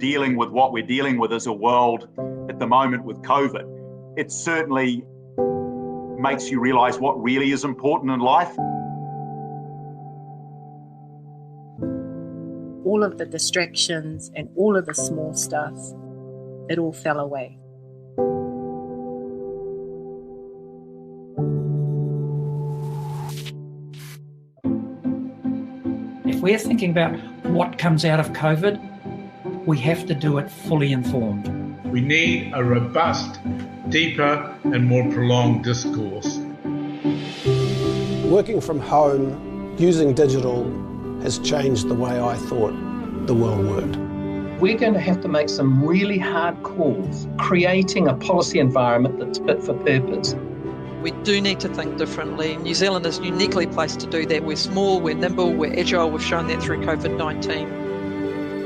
dealing with what we're dealing with as a world at the moment with COVID, it certainly makes you realise what really is important in life. All of the distractions and all of the small stuff, it all fell away. If we're thinking about what comes out of COVID, we have to do it fully informed. We need a robust, deeper and more prolonged discourse. Working from home, using digital, has changed the way I thought the world worked. We're going to have to make some really hard calls, creating a policy environment that's fit for purpose. We do need to think differently. New Zealand is uniquely placed to do that. We're small, we're nimble, we're agile. We've shown that through COVID-19.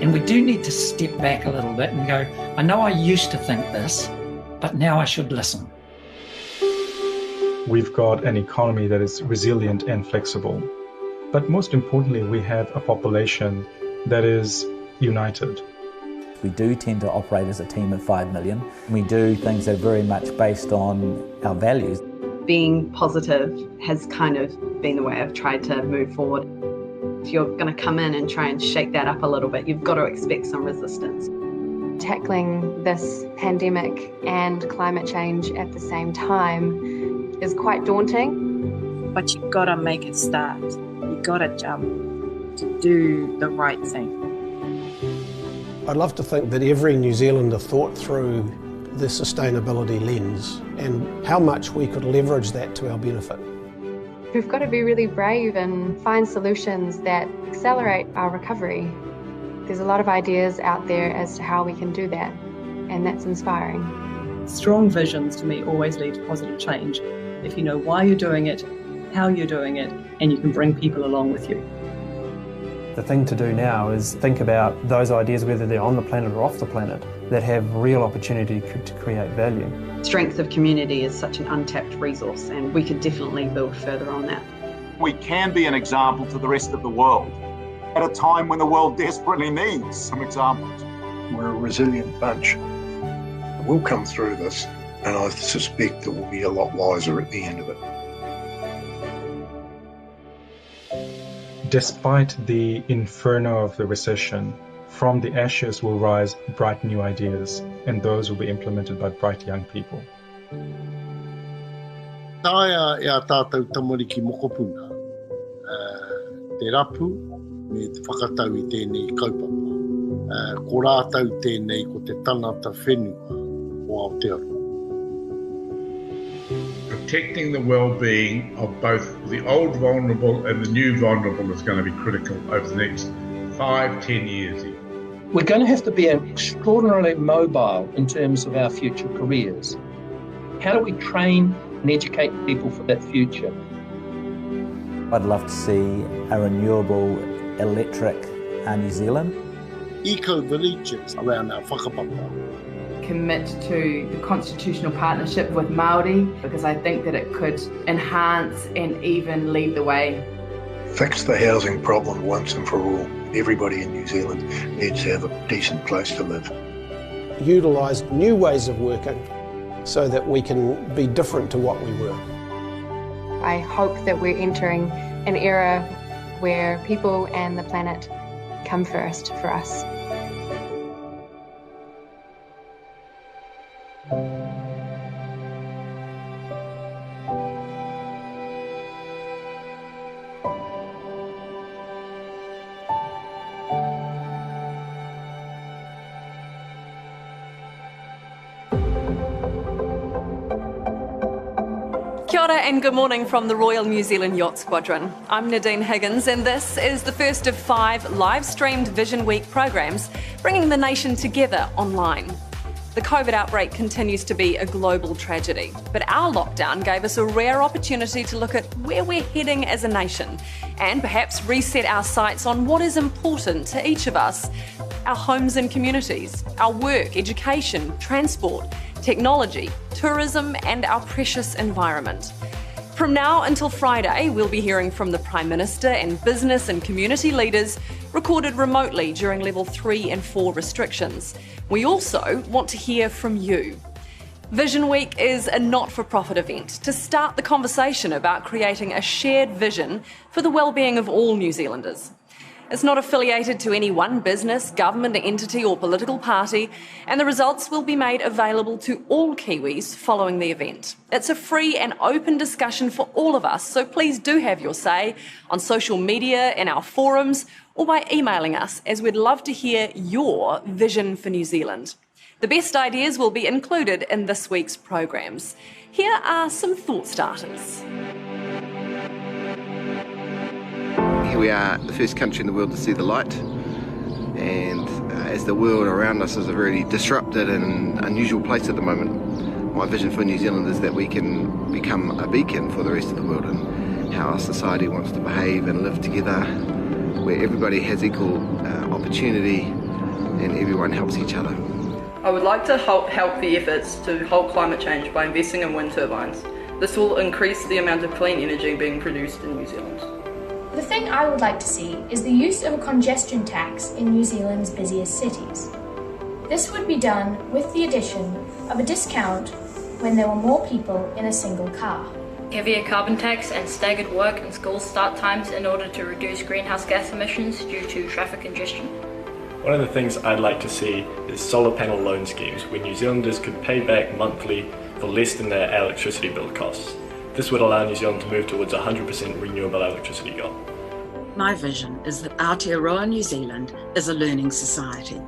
And we do need to step back a little bit and go, I know I used to think this, but now I should listen. We've got an economy that is resilient and flexible. But most importantly, we have a population that is united. We do tend to operate as a team of 5 million. We do things that are very much based on our values. Being positive has kind of been the way I've tried to move forward. If you're going to come in and try and shake that up a little bit, you've got to expect some resistance. Tackling this pandemic and climate change at the same time is quite daunting. But you've got to make it start. You've got to jump to do the right thing. I'd love to think that every New Zealander thought through the sustainability lens and how much we could leverage that to our benefit. We've got to be really brave and find solutions that accelerate our recovery. There's a lot of ideas out there as to how we can do that, and that's inspiring. Strong visions, to me, always lead to positive change. If you know why you're doing it, how you're doing it, and you can bring people along with you. The thing to do now is think about those ideas, whether they're on the planet or off the planet, that have real opportunity to create value. Strength of community is such an untapped resource, and we could definitely build further on that. We can be an example to the rest of the world at a time when the world desperately needs some examples. We're a resilient bunch. We'll come through this, and I suspect that we'll be a lot wiser at the end of it. Despite the inferno of the recession, from the ashes will rise bright new ideas, and those will be implemented by bright young people. Taia e a tātou tamariki mokopuna. Te rapu me te whakatau I tēnei kaupapa. Ko rātau tēnei ko te tanata whenua o Aotearoa. Protecting the well-being of both the old vulnerable and the new vulnerable is going to be critical over the next 5-10 years. We're going to have to be extraordinarily mobile in terms of our future careers. How do we train and educate people for that future? I'd love to see a renewable electric New Zealand. Eco-villages around our whakapapa. Commit to the constitutional partnership with Māori, because I think that it could enhance and even lead the way. Fix the housing problem once and for all. Everybody in New Zealand needs to have a decent place to live. Utilise new ways of working so that we can be different to what we were. I hope that we're entering an era where people and the planet come first for us. Kia ora and good morning from the Royal New Zealand Yacht Squadron. I'm Nadine Higgins and this is the first of 5 live-streamed Visionweek programs bringing the nation together online. The COVID outbreak continues to be a global tragedy, but our lockdown gave us a rare opportunity to look at where we're heading as a nation and perhaps reset our sights on what is important to each of us, our homes and communities, our work, education, transport, technology, tourism and our precious environment. From now until Friday, we'll be hearing from the Prime Minister and business and community leaders recorded remotely during level 3 and 4 restrictions. We also want to hear from you. Vision Week is a not-for-profit event to start the conversation about creating a shared vision for the well-being of all New Zealanders. It's not affiliated to any one business, government, entity or political party, and the results will be made available to all Kiwis following the event. It's a free and open discussion for all of us, so please do have your say on social media, in our forums, or by emailing us, as we'd love to hear your vision for New Zealand. The best ideas will be included in this week's programs. Here are some thought starters. Here we are, the first country in the world to see the light, and as the world around us is a very disrupted and unusual place at the moment, my vision for New Zealand is that we can become a beacon for the rest of the world and how our society wants to behave and live together, where everybody has equal opportunity and everyone helps each other. I would like to help the efforts to halt climate change by investing in wind turbines. This will increase the amount of clean energy being produced in New Zealand. The thing I would like to see is the use of a congestion tax in New Zealand's busiest cities. This would be done with the addition of a discount when there were more people in a single car. Heavier carbon tax and staggered work and school start times in order to reduce greenhouse gas emissions due to traffic congestion. One of the things I'd like to see is solar panel loan schemes where New Zealanders could pay back monthly for less than their electricity bill costs. This would allow New Zealand to move towards a 100% renewable electricity goal. My vision is that Aotearoa New Zealand is a learning society.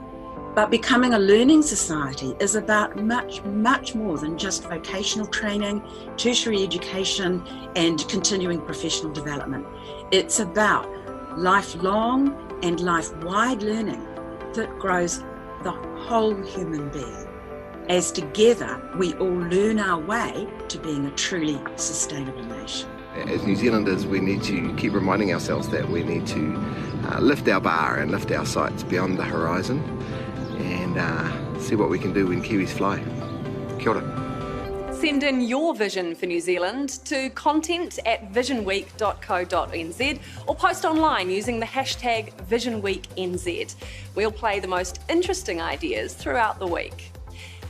But becoming a learning society is about much, much more than just vocational training, tertiary education, and continuing professional development. It's about lifelong and life-wide learning that grows the whole human being, as together we all learn our way to being a truly sustainable nation. As New Zealanders, we need to keep reminding ourselves that we need to lift our bar and lift our sights beyond the horizon and see what we can do when Kiwis fly. Kia ora. Send in your vision for New Zealand to content@visionweek.co.nz or post online using the hashtag VisionWeekNZ. We'll play the most interesting ideas throughout the week.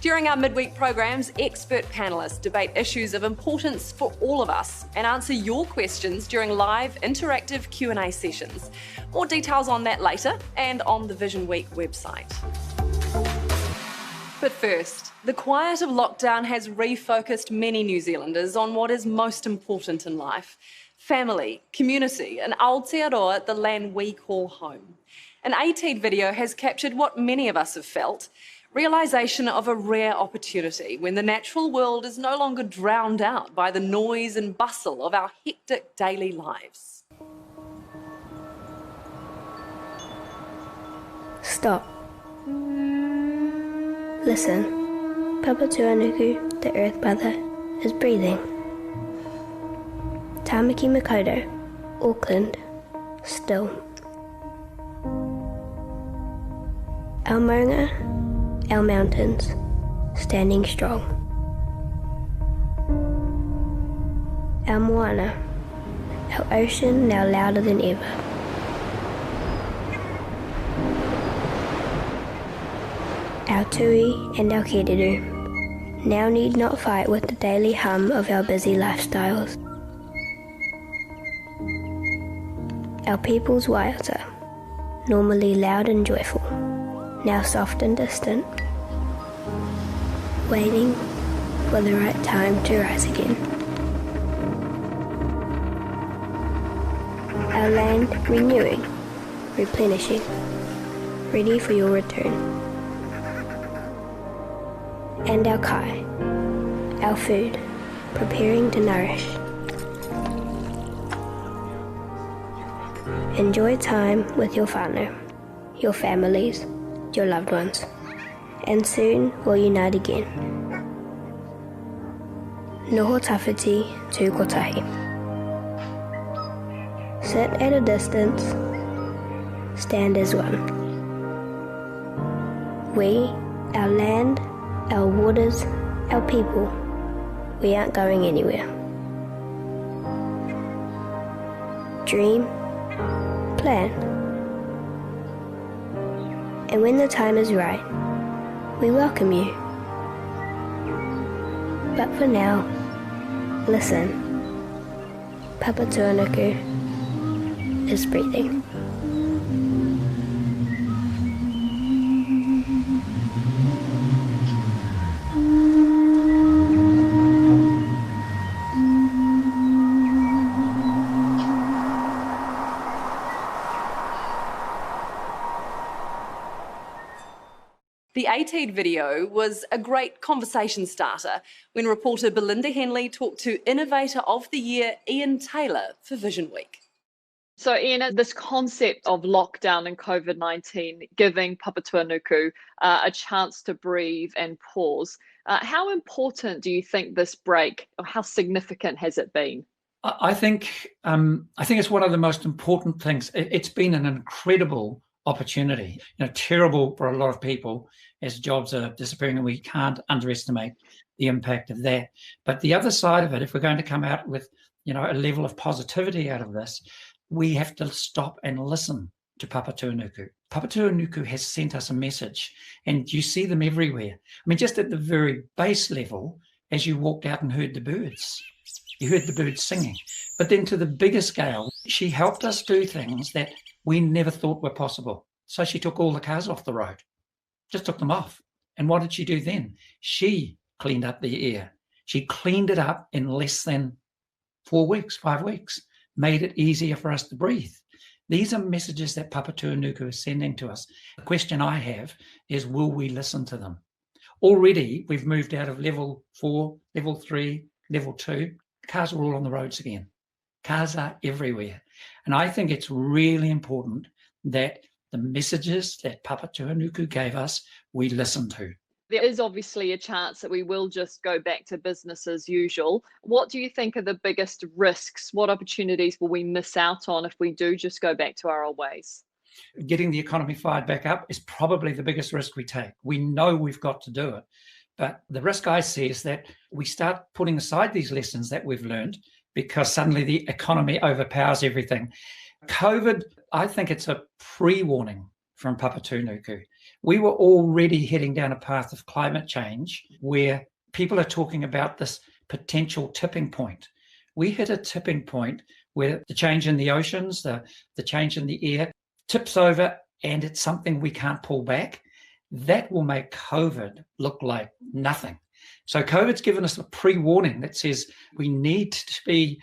During our midweek programs, expert panellists debate issues of importance for all of us and answer your questions during live interactive Q&A sessions. More details on that later and on the Vision Week website. But first, the quiet of lockdown has refocused many New Zealanders on what is most important in life: family, community, and Aotearoa, the land we call home. An ATEED video has captured what many of us have felt: realisation of a rare opportunity when the natural world is no longer drowned out by the noise and bustle of our hectic daily lives. Stop. Listen. Papa Tuanuku, the Earth Mother, is breathing. Tamaki Makaurau, Auckland, still. Our maunga, our mountains, standing strong. Our moana, our ocean now louder than ever. Our tui and our keriru now need not fight with the daily hum of our busy lifestyles. Our people's waiata, normally loud and joyful, now soft and distant, waiting for the right time to rise again. Our land renewing, replenishing, ready for your return. And our kai, our food, preparing to nourish. Enjoy time with your whānau, your families, your loved ones, and soon we'll unite again. Noho tawhiti tū kotahi. Sit at a distance, stand as one. We, our land, our waters, our people, we aren't going anywhere. Dream, plan, and when the time is right, we welcome you. But for now, listen. Papa Tuanuku is breathing. The ATEED video was a great conversation starter when reporter Belinda Henley talked to Innovator of the Year Ian Taylor for Visionweek. So Ian, this concept of lockdown and COVID-19 giving Papa Tuanuku a chance to breathe and pause, how important do you think this break, or how significant has it been? I think it's one of the most important things. It's been an incredible opportunity, terrible for a lot of people as jobs are disappearing, and we can't underestimate the impact of that. But the other side of it, if we're going to come out with, a level of positivity out of this, we have to stop and listen to Papa Tuanuku. Papa Tuanuku has sent us a message, and you see them everywhere. I mean, just at the very base level, as you walked out and heard the birds, you heard the birds singing. But then to the bigger scale, she helped us do things that we never thought were possible. So she took all the cars off the road, just took them off. And what did she do then? She cleaned up the air. She cleaned it up in less than 4 weeks, 5 weeks, made it easier for us to breathe. These are messages that Papa Tuanuku is sending to us. The question I have is, will we listen to them? Already, we've moved out of level 4, level 3, level 2. Cars are all on the roads again. Cars are everywhere. And I think it's really important that the messages that Papa Tuanuku gave us, we listen to. There is obviously a chance that we will just go back to business as usual. What do you think are the biggest risks? What opportunities will we miss out on if we do just go back to our old ways? Getting the economy fired back up is probably the biggest risk we take. We know we've got to do it. But the risk I see is that we start putting aside these lessons that we've learned because suddenly the economy overpowers everything. COVID, I think it's a pre-warning from Papa Tuanuku. We were already heading down a path of climate change where people are talking about this potential tipping point. We hit a tipping point where the change in the oceans, the change in the air tips over, and it's something we can't pull back. That will make COVID look like nothing. So COVID's given us a pre-warning that says we need to be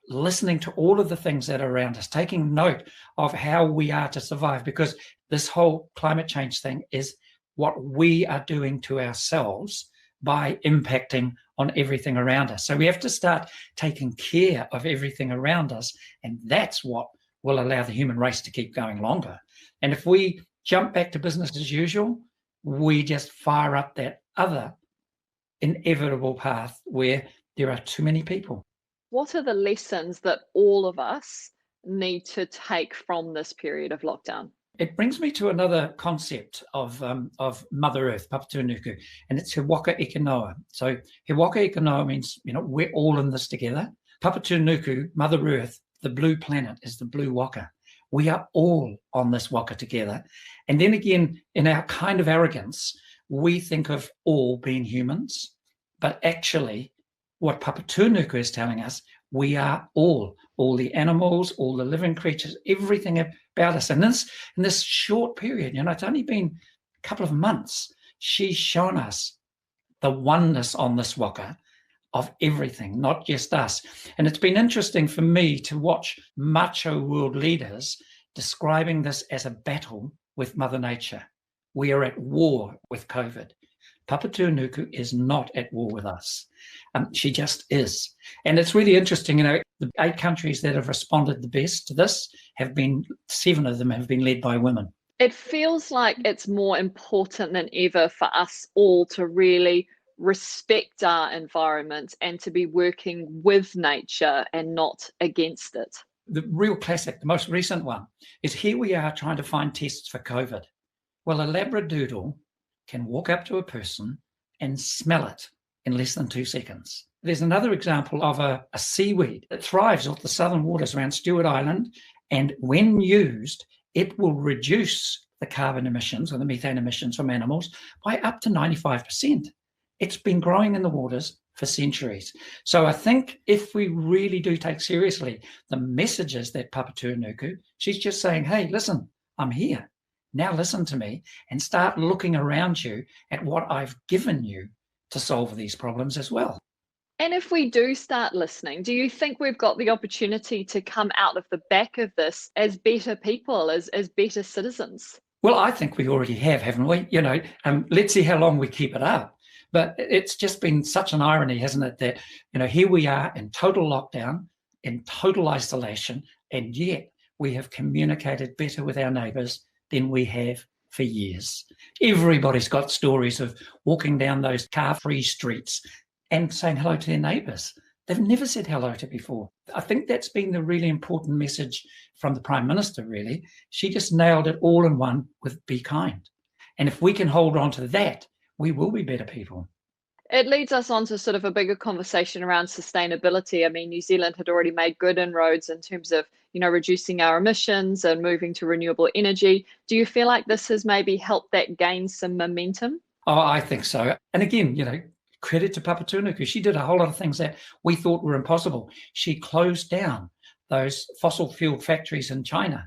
listening to all of the things that are around us, taking note of how we are to survive, because this whole climate change thing is what we are doing to ourselves by impacting on everything around us. So we have to start taking care of everything around us, and that's what will allow the human race to keep going longer. And if we jump back to business as usual, we just fire up that other inevitable path where there are too many people. What are the lessons that all of us need to take from this period of lockdown? It brings me to another concept of Mother Earth, Papa Tuanuku, and it's He Waka Eke Noa. So He Waka Eke Noa means, we're all in this together. Papa Tuanuku, Mother Earth, the blue planet, is the blue waka. We are all on this waka together. And then again, in our kind of arrogance, we think of all being humans, but actually what Papa Tuanuku is telling us, we are all the animals, all the living creatures, everything about us. And in this short period, it's only been a couple of months, she's shown us the oneness on this waka of everything, not just us. And it's been interesting for me to watch macho world leaders describing this as a battle with Mother Nature. We are at war with COVID. Papa Tuanuku is not at war with us. She just is. And it's really interesting, the 8 countries that have responded the best to this have been, 7 of them have been led by women. It feels like it's more important than ever for us all to really respect our environment and to be working with nature and not against it. The real classic, the most recent one, is here we are trying to find tests for COVID. Well, a Labradoodle can walk up to a person and smell it in less than 2 seconds. There's another example of a seaweed that thrives off the southern waters around Stewart Island, and when used, it will reduce the carbon emissions or the methane emissions from animals by up to 95%. It's been growing in the waters for centuries. So I think if we really do take seriously the messages that Papatūānuku, she's just saying, hey, listen, I'm here. Now listen to me and start looking around you at what I've given you to solve these problems as well. And if we do start listening, do you think we've got the opportunity to come out of the back of this as better people, as better citizens? Well, I think we already have, haven't we? Let's see how long we keep it up. But it's just been such an irony, hasn't it, that, here we are in total lockdown, in total isolation, and yet we have communicated better with our neighbours than we have for years. Everybody's got stories of walking down those car-free streets and saying hello to their neighbours. They've never said hello to before. I think that's been the really important message from the Prime Minister, really. She just nailed it all in one with be kind. And if we can hold on to that, we will be better people. It leads us on to sort of a bigger conversation around sustainability. I mean, New Zealand had already made good inroads in terms of, reducing our emissions and moving to renewable energy. Do you feel like this has maybe helped that gain some momentum? Oh, I think so. And again, credit to Papatūānuku. She did a whole lot of things that we thought were impossible. She closed down those fossil fuel factories in China,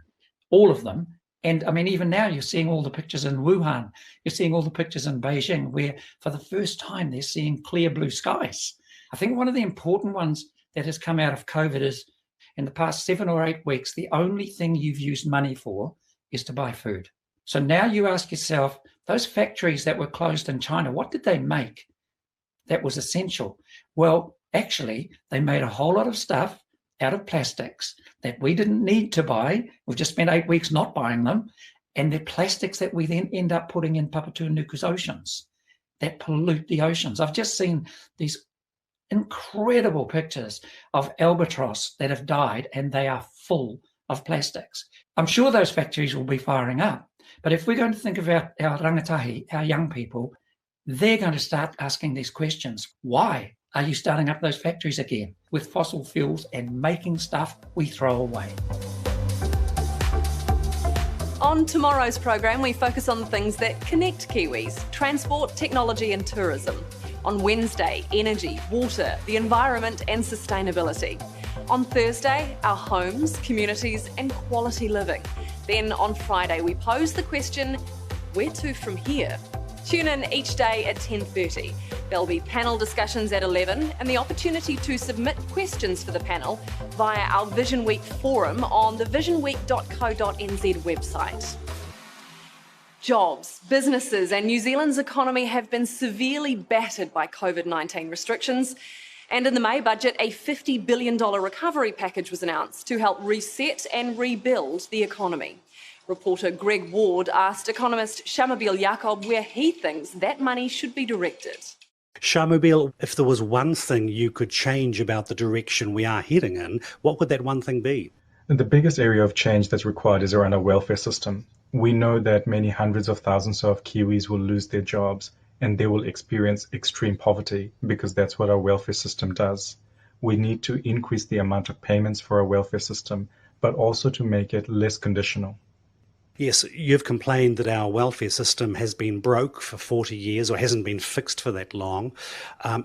all of them. And I mean, even now you're seeing all the pictures in Wuhan. You're seeing all the pictures in Beijing where for the first time they're seeing clear blue skies. I think one of the important ones that has come out of COVID is in the past 7 or 8 weeks, the only thing you've used money for is to buy food. So now you ask yourself, those factories that were closed in China, what did they make that was essential? Well, actually, they made a whole lot of stuff out of plastics that we didn't need to buy. We've just spent 8 weeks not buying them. And they're plastics that we then end up putting in Papatūānuku's oceans that pollute the oceans. I've just seen these incredible pictures of albatross that have died and they are full of plastics. I'm sure those factories will be firing up. But if we're going to think about our rangatahi, our young people, they're going to start asking these questions. Why are you starting up those factories again with fossil fuels and making stuff we throw away? On tomorrow's program, we focus on the things that connect Kiwis: transport, technology and tourism. On Wednesday, energy, water, the environment and sustainability. On Thursday, our homes, communities and quality living. Then on Friday, we pose the question, where to from here? Tune in each day at 10:30. There'll be panel discussions at 11 and the opportunity to submit questions for the panel via our Visionweek forum on the visionweek.co.nz website. Jobs, businesses and New Zealand's economy have been severely battered by COVID-19 restrictions. And in the May budget, a $50 billion recovery package was announced to help reset and rebuild the economy. Reporter Greg Ward asked economist Shamubeel Yacob where he thinks that money should be directed. Shamubeel, if there was one thing you could change about the direction we are heading in, what would that one thing be? The biggest area of change that's required is around our welfare system. We know that many hundreds of thousands of Kiwis will lose their jobs and they will experience extreme poverty because that's what our welfare system does. We need to increase the amount of payments for our welfare system, but also to make it less conditional. Yes, you've complained that our welfare system has been broke for 40 years or hasn't been fixed for that long.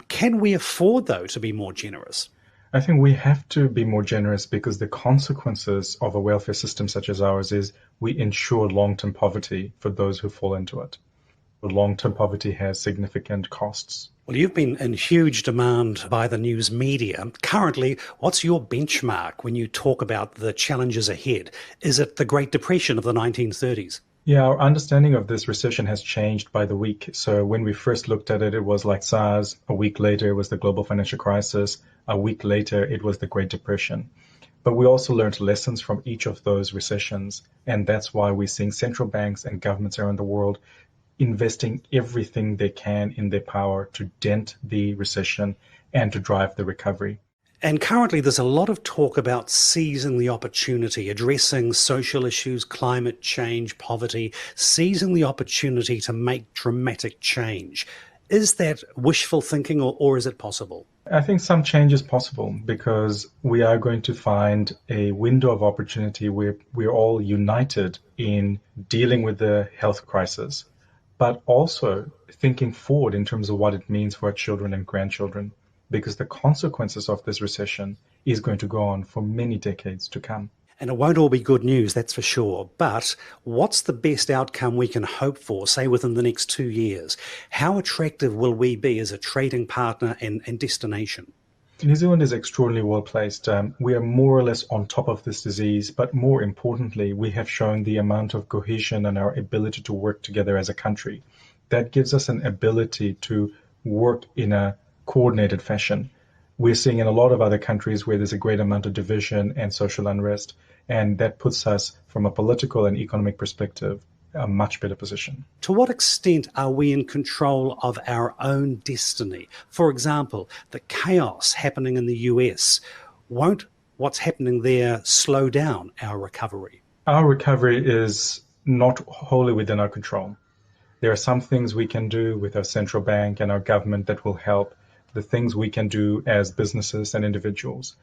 Can we afford, though, to be more generous? I think we have to be more generous because the consequences of a welfare system such as ours is we ensure long-term poverty for those who fall into it. Long-term poverty has significant costs. Well, you've been in huge demand by the news media. Currently, what's your benchmark when you talk about the challenges ahead? Is it the Great Depression of the 1930s? Yeah, our understanding of this recession has changed by the week. So when we first looked at it, it was like SARS. A week later, it was the global financial crisis. A week later, it was the Great Depression. But we also learned lessons from each of those recessions. And that's why we're seeing central banks and governments around the world investing everything they can in their power to dent the recession and to drive the recovery. And currently there's a lot of talk about seizing the opportunity, addressing social issues, climate change, poverty, seizing the opportunity to make dramatic change. Is that wishful thinking or is it possible? I think some change is possible because we are going to find a window of opportunity where we're all united in dealing with the health crisis, but also thinking forward in terms of what it means for our children and grandchildren, because the consequences of this recession is going to go on for many decades to come. And it won't all be good news, that's for sure. But what's the best outcome we can hope for, say, within the next 2 years? How attractive will we be as a trading partner and destination? New Zealand is extraordinarily well placed. We are more or less on top of this disease, but more importantly, we have shown the amount of cohesion and our ability to work together as a country. That gives us an ability to work in a coordinated fashion. We're seeing in a lot of other countries where there's a great amount of division and social unrest, and that puts us, from a political and economic perspective, a much better position. To what extent are we in control of our own destiny? For example, the chaos happening in the US, won't what's happening there slow down our recovery? Our recovery is not wholly within our control. There are some things we can do with our central bank and our government that will help, the things we can do as businesses and individuals.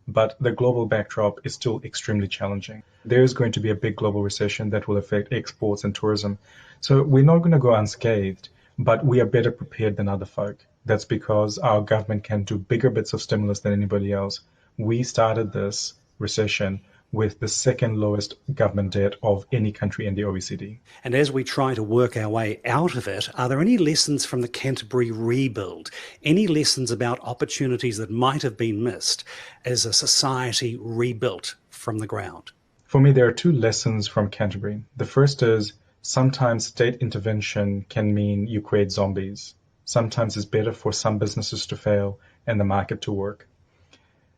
But the global backdrop is still extremely challenging. There is going to be a big global recession that will affect exports and tourism. So we're not going to go unscathed, but we are better prepared than other folk. That's because our government can do bigger bits of stimulus than anybody else. We started this recession with the second lowest government debt of any country in the OECD. And as we try to work our way out of it, are there any lessons from the Canterbury rebuild? Any lessons about opportunities that might have been missed as a society rebuilt from the ground? For me, there are two lessons from Canterbury. The first is sometimes state intervention can mean you create zombies. Sometimes it's better for some businesses to fail and the market to work.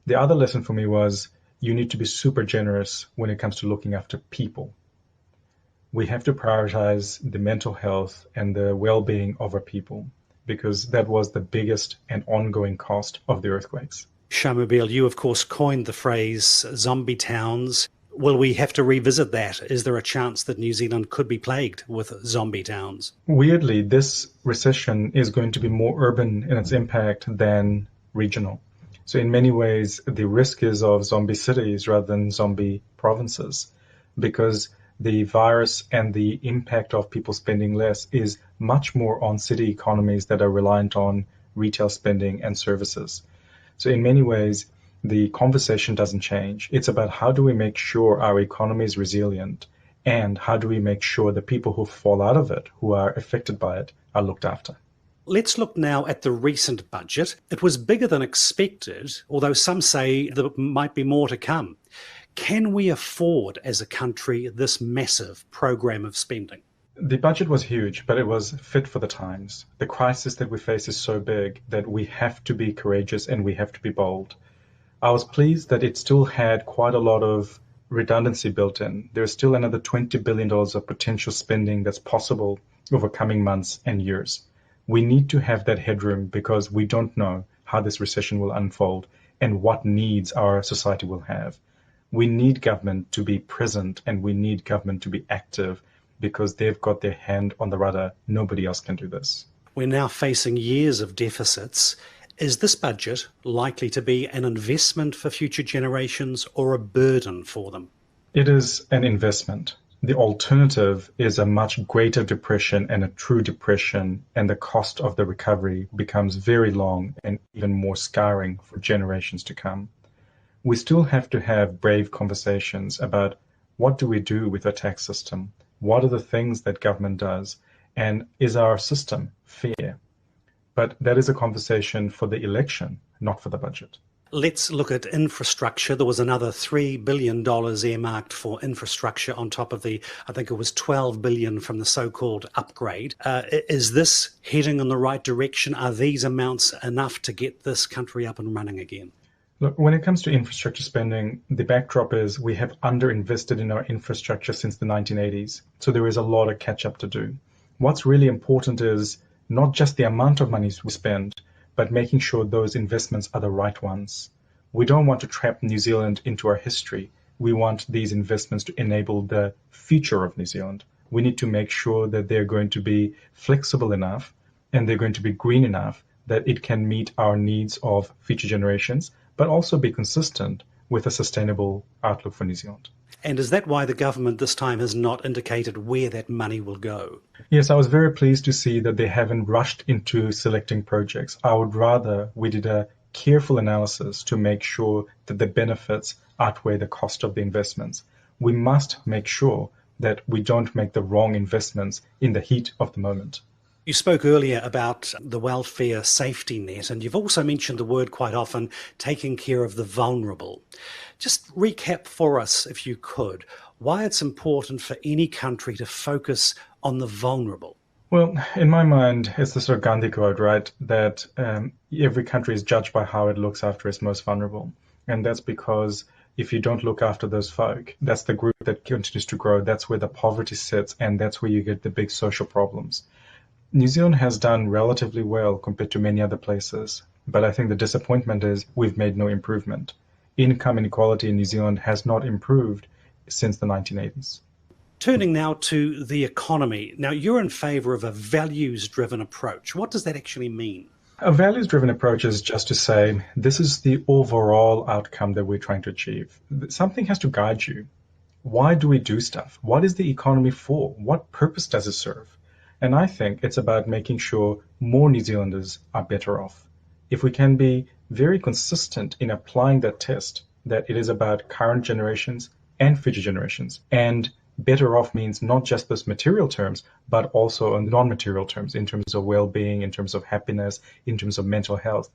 The other lesson for me was you need to be super generous when it comes to looking after people. We have to prioritize the mental health and the well-being of our people because that was the biggest and ongoing cost of the earthquakes. Shamobile, you of course coined the phrase zombie towns. Will we have to revisit that? Is there a chance that New Zealand could be plagued with zombie towns? Weirdly, this recession is going to be more urban in its impact than regional. So in many ways, the risk is of zombie cities rather than zombie provinces, because the virus and the impact of people spending less is much more on city economies that are reliant on retail spending and services. So in many ways, the conversation doesn't change. It's about how do we make sure our economy is resilient, and how do we make sure the people who fall out of it, who are affected by it, are looked after. Let's look now at the recent budget. It was bigger than expected, although some say there might be more to come. Can we afford, as a country, this massive program of spending? The budget was huge, but it was fit for the times. The crisis that we face is so big that we have to be courageous and we have to be bold. I was pleased that it still had quite a lot of redundancy built in. There's still another $20 billion of potential spending that's possible over coming months and years. We need to have that headroom because we don't know how this recession will unfold and what needs our society will have. We need government to be present and we need government to be active because they've got their hand on the rudder. Nobody else can do this. We're now facing years of deficits. Is this budget likely to be an investment for future generations or a burden for them? It is an investment. The alternative is a much greater depression and a true depression, and the cost of the recovery becomes very long and even more scarring for generations to come. We still have to have brave conversations about what do we do with our tax system? What are the things that government does? And is our system fair? But that is a conversation for the election, not for the budget. Let's look at infrastructure. There was another $3 billion earmarked for infrastructure on top of the, I think it was $12 billion from the so-called upgrade. Is this heading in the right direction? Are these amounts enough to get this country up and running again? Look, when it comes to infrastructure spending, the backdrop is we have underinvested in our infrastructure since the 1980s. So there is a lot of catch up to do. What's really important is not just the amount of money we spend, but making sure those investments are the right ones. We don't want to trap New Zealand into our history. We want these investments to enable the future of New Zealand. We need to make sure that they're going to be flexible enough and they're going to be green enough that it can meet our needs of future generations, but also be consistent with a sustainable outlook for New Zealand. And is that why the government this time has not indicated where that money will go? Yes, I was very pleased to see that they haven't rushed into selecting projects. I would rather we did a careful analysis to make sure that the benefits outweigh the cost of the investments. We must make sure that we don't make the wrong investments in the heat of the moment. You spoke earlier about the welfare safety net, and you've also mentioned the word quite often, taking care of the vulnerable. Just recap for us, if you could, why it's important for any country to focus on the vulnerable. Well, in my mind, it's the sort of Gandhi quote, right, that every country is judged by how it looks after its most vulnerable. And that's because if you don't look after those folk, that's the group that continues to grow. That's where the poverty sits, and that's where you get the big social problems. New Zealand has done relatively well compared to many other places, but I think the disappointment is we've made no improvement. Income inequality in New Zealand has not improved since the 1980s. Turning now to the economy. Now, you're in favour of a values-driven approach. What does that actually mean? A values-driven approach is just to say, this is the overall outcome that we're trying to achieve. Something has to guide you. Why do we do stuff? What is the economy for? What purpose does it serve? And I think it's about making sure more New Zealanders are better off. If we can be very consistent in applying that test, that it is about current generations and future generations, and better off means not just those material terms, but also in non-material terms, in terms of well-being, in terms of happiness, in terms of mental health.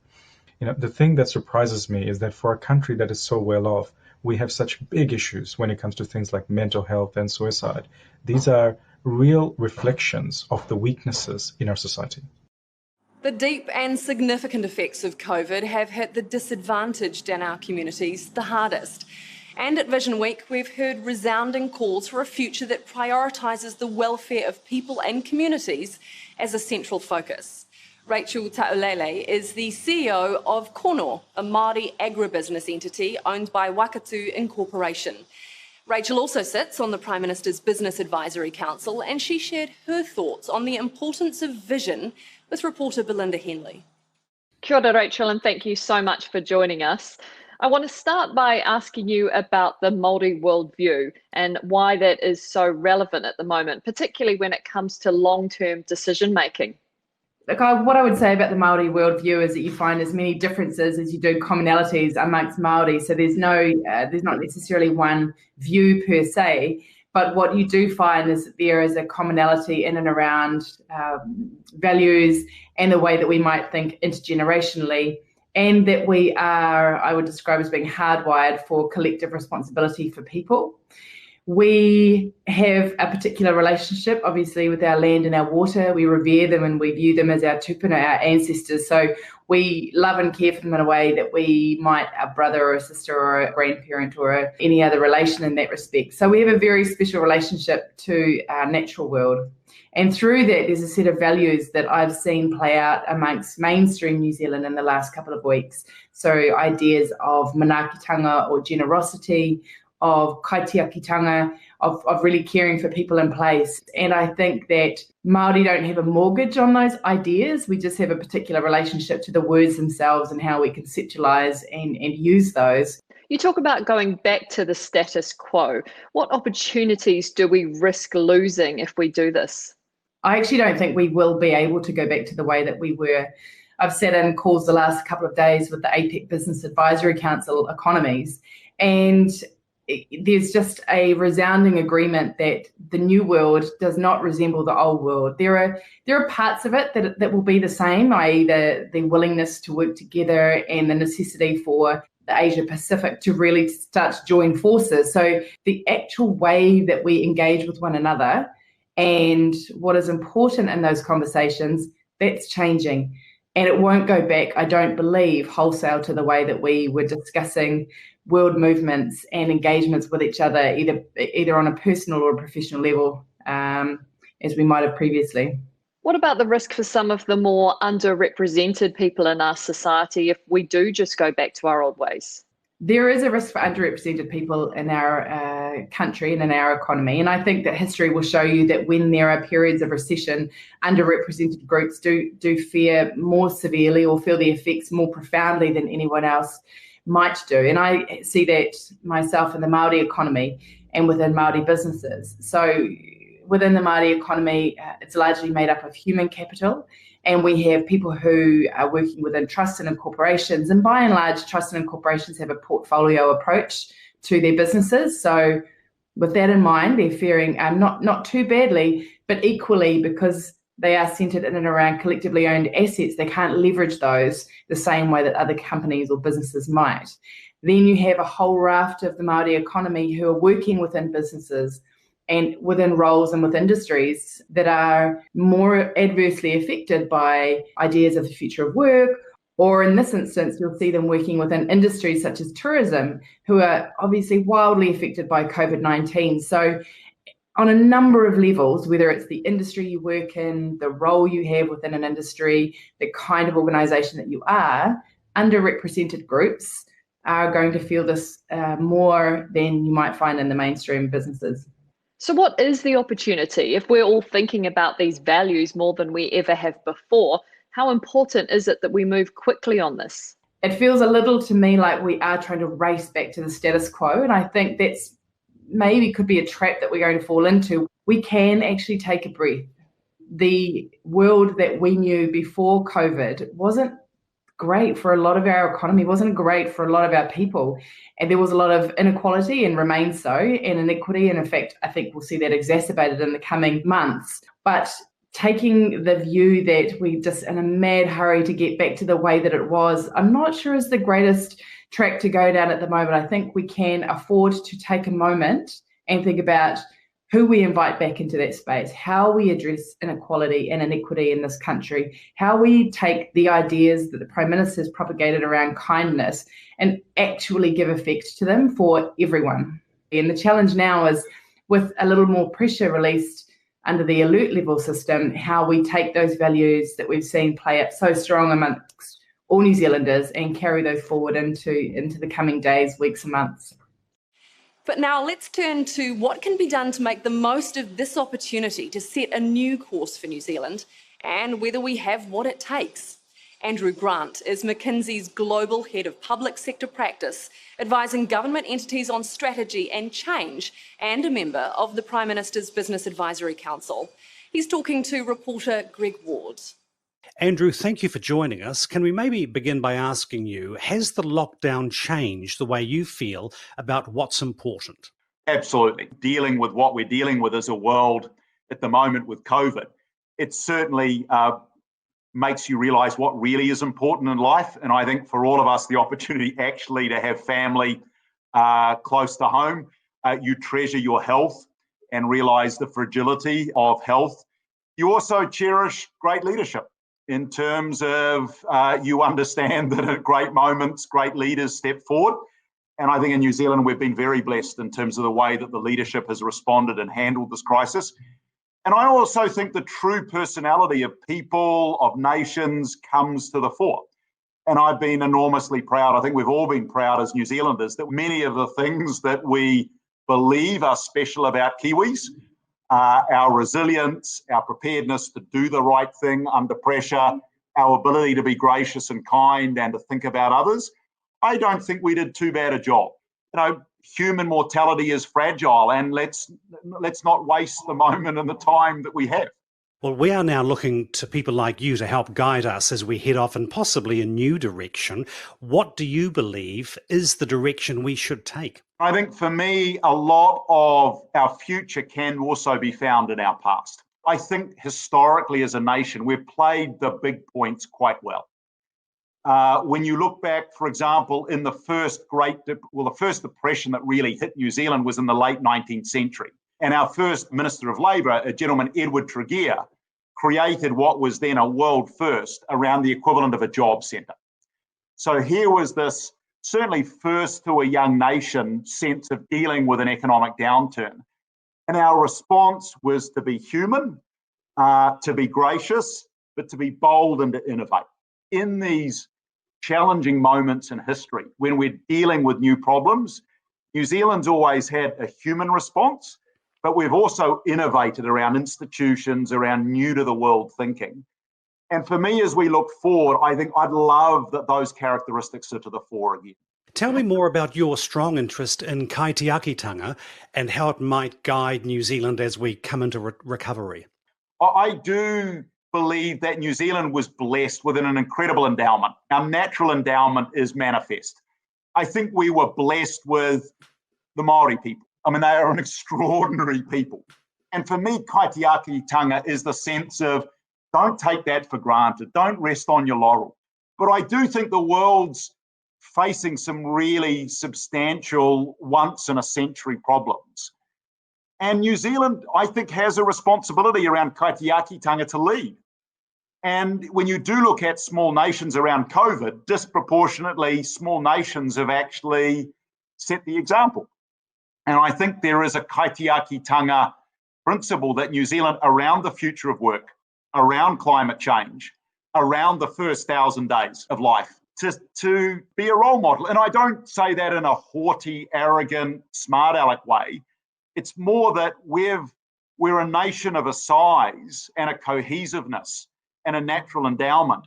The thing that surprises me is that for a country that is so well off, we have such big issues when it comes to things like mental health and suicide. These are real reflections of the weaknesses in our society. The deep and significant effects of COVID have hit the disadvantaged in our communities the hardest. And at Visionweek, we've heard resounding calls for a future that prioritises the welfare of people and communities as a central focus. Rachel Taulele is the CEO of Kono, a Māori agribusiness entity owned by Wakatu Incorporation. Rachel also sits on the Prime Minister's Business Advisory Council, and she shared her thoughts on the importance of vision with reporter Belinda Henley. Kia ora, Rachel, and thank you so much for joining us. I want to start by asking you about the Māori worldview and why that is so relevant at the moment, particularly when it comes to long-term decision making. Look, what I would say about the Māori worldview is that you find as many differences as you do commonalities amongst Māori. So there's not necessarily one view per se, but what you do find is that there is a commonality in and around values and the way that we might think intergenerationally, and that we are, I would describe as being hardwired for collective responsibility for people. We have a particular relationship, obviously, with our land and our water. We revere them and we view them as our tupuna, our ancestors. So we love and care for them in a way that we might a brother or a sister or a grandparent or any other relation in that respect. So we have a very special relationship to our natural world. And through that, there's a set of values that I've seen play out amongst mainstream New Zealand in the last couple of weeks. So ideas of manaakitanga or generosity, of kaitiakitanga, of really caring for people in place. And I think that Māori don't have a mortgage on those ideas. We just have a particular relationship to the words themselves and how we conceptualise and use those. You talk about going back to the status quo. What opportunities do we risk losing if we do this? I actually don't think we will be able to go back to the way that we were. I've sat in calls the last couple of days with the APEC Business Advisory Council economies, and there's just a resounding agreement that the new world does not resemble the old world. There are parts of it that will be the same, i.e. the willingness to work together and the necessity for the Asia Pacific to really start to join forces. So the actual way that we engage with one another and what is important in those conversations, that's changing. And it won't go back, I don't believe, wholesale to the way that we were discussing world movements and engagements with each other, either on a personal or a professional level, as we might have previously. What about the risk for some of the more underrepresented people in our society if we do just go back to our old ways? There is a risk for underrepresented people in our country and in our economy. And I think that history will show you that when there are periods of recession, underrepresented groups do fare more severely or feel the effects more profoundly than anyone else might do. And I see that myself in the Māori economy and within Māori businesses. So within the Māori economy, it's largely made up of human capital. And we have people who are working within trusts and corporations. And by and large, trusts and corporations have a portfolio approach to their businesses. So with that in mind, they're faring not too badly, but equally because they are centred in and around collectively owned assets, they can't leverage those the same way that other companies or businesses might. Then you have a whole raft of the Māori economy who are working within businesses and within roles and with industries that are more adversely affected by ideas of the future of work, or in this instance, you'll see them working within industries such as tourism, who are obviously wildly affected by COVID-19. So on a number of levels, whether it's the industry you work in, the role you have within an industry, the kind of organisation that you are, underrepresented groups are going to feel this more than you might find in the mainstream businesses. So what is the opportunity? If we're all thinking about these values more than we ever have before, how important is it that we move quickly on this? It feels a little to me like we are trying to race back to the status quo. And I think that's maybe could be a trap that we're going to fall into. We can actually take a breath. The world that we knew before COVID wasn't great for a lot of our economy, wasn't great for a lot of our people. And there was a lot of inequality and remains so, and inequity. And in fact, I think we'll see that exacerbated in the coming months. But taking the view that we're just in a mad hurry to get back to the way that it was, I'm not sure is the greatest track to go down at the moment. I think we can afford to take a moment and think about who we invite back into that space, how we address inequality and inequity in this country, how we take the ideas that the Prime Minister has propagated around kindness and actually give effect to them for everyone. And the challenge now is, with a little more pressure released under the alert level system, how we take those values that we've seen play out so strong amongst all New Zealanders and carry those forward into the coming days, weeks and months. But now let's turn to what can be done to make the most of this opportunity to set a new course for New Zealand and whether we have what it takes. Andrew Grant is McKinsey's Global Head of Public Sector Practice, advising government entities on strategy and change, and a member of the Prime Minister's Business Advisory Council. He's talking to reporter Greg Ward. Andrew, thank you for joining us. Can we maybe begin by asking you, has the lockdown changed the way you feel about what's important? Absolutely. Dealing with what we're dealing with as a world at the moment with COVID, it certainly makes you realise what really is important in life. And I think for all of us, the opportunity actually to have family close to home, you treasure your health and realise the fragility of health. You also cherish great leadership. In terms of you understand that at great moments, great leaders step forward. And I think in New Zealand, we've been very blessed in terms of the way that the leadership has responded and handled this crisis. And I also think the true personality of people, of nations, comes to the fore. And I've been enormously proud. I think we've all been proud as New Zealanders that many of the things that we believe are special about Kiwis, our resilience, our preparedness to do the right thing under pressure, our ability to be gracious and kind and to think about others, I don't think we did too bad a job. You know, human mortality is fragile, and let's not waste the moment and the time that we have. Well, we are now looking to people like you to help guide us as we head off in possibly a new direction. What do you believe is the direction we should take? I think for me, a lot of our future can also be found in our past. I think historically as a nation, we've played the big points quite well. When you look back, for example, in the first the first depression that really hit New Zealand was in the late 19th century. And our first Minister of Labour, a gentleman, Edward Tregear, created what was then a world first around the equivalent of a job centre. So here was this certainly first to a young nation sense of dealing with an economic downturn. And our response was to be human, to be gracious, but to be bold and to innovate. In these challenging moments in history, when we're dealing with new problems, New Zealand's always had a human response, but we've also innovated around institutions, around new to the world thinking. And for me, as we look forward, I think I'd love that those characteristics are to the fore again. Tell me more about your strong interest in kaitiakitanga and how it might guide New Zealand as we come into recovery. I do believe that New Zealand was blessed with an incredible endowment. Our natural endowment is manifest. I think we were blessed with the Māori people. I mean, they are an extraordinary people. And for me, kaitiakitanga is the sense of don't take that for granted. Don't rest on your laurel. But I do think the world's facing some really substantial once-in-a-century problems. And New Zealand, I think, has a responsibility around kaitiakitanga to lead. And when you do look at small nations around COVID, disproportionately small nations have actually set the example. And I think there is a kaitiakitanga principle that New Zealand, around the future of work, around climate change, around the first 1,000 days of life, to be a role model. And I don't say that in a haughty, arrogant, smart aleck way. It's more that we're a nation of a size and a cohesiveness and a natural endowment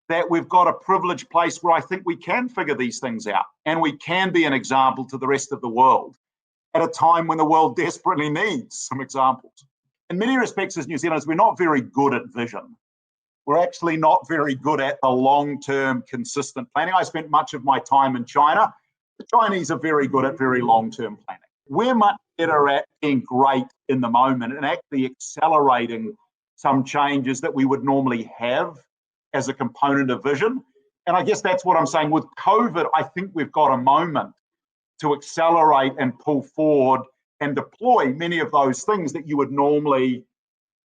that we've got a privileged place where I think we can figure these things out and we can be an example to the rest of the world at a time when the world desperately needs some examples. In many respects, as New Zealanders, we're not very good at vision. We're actually not very good at the long-term consistent planning. I spent much of my time in China. The Chinese are very good at very long-term planning. We're much better at being great in the moment and actually accelerating some changes that we would normally have as a component of vision. And I guess that's what I'm saying. With COVID, I think we've got a moment to accelerate and pull forward and deploy many of those things that you would normally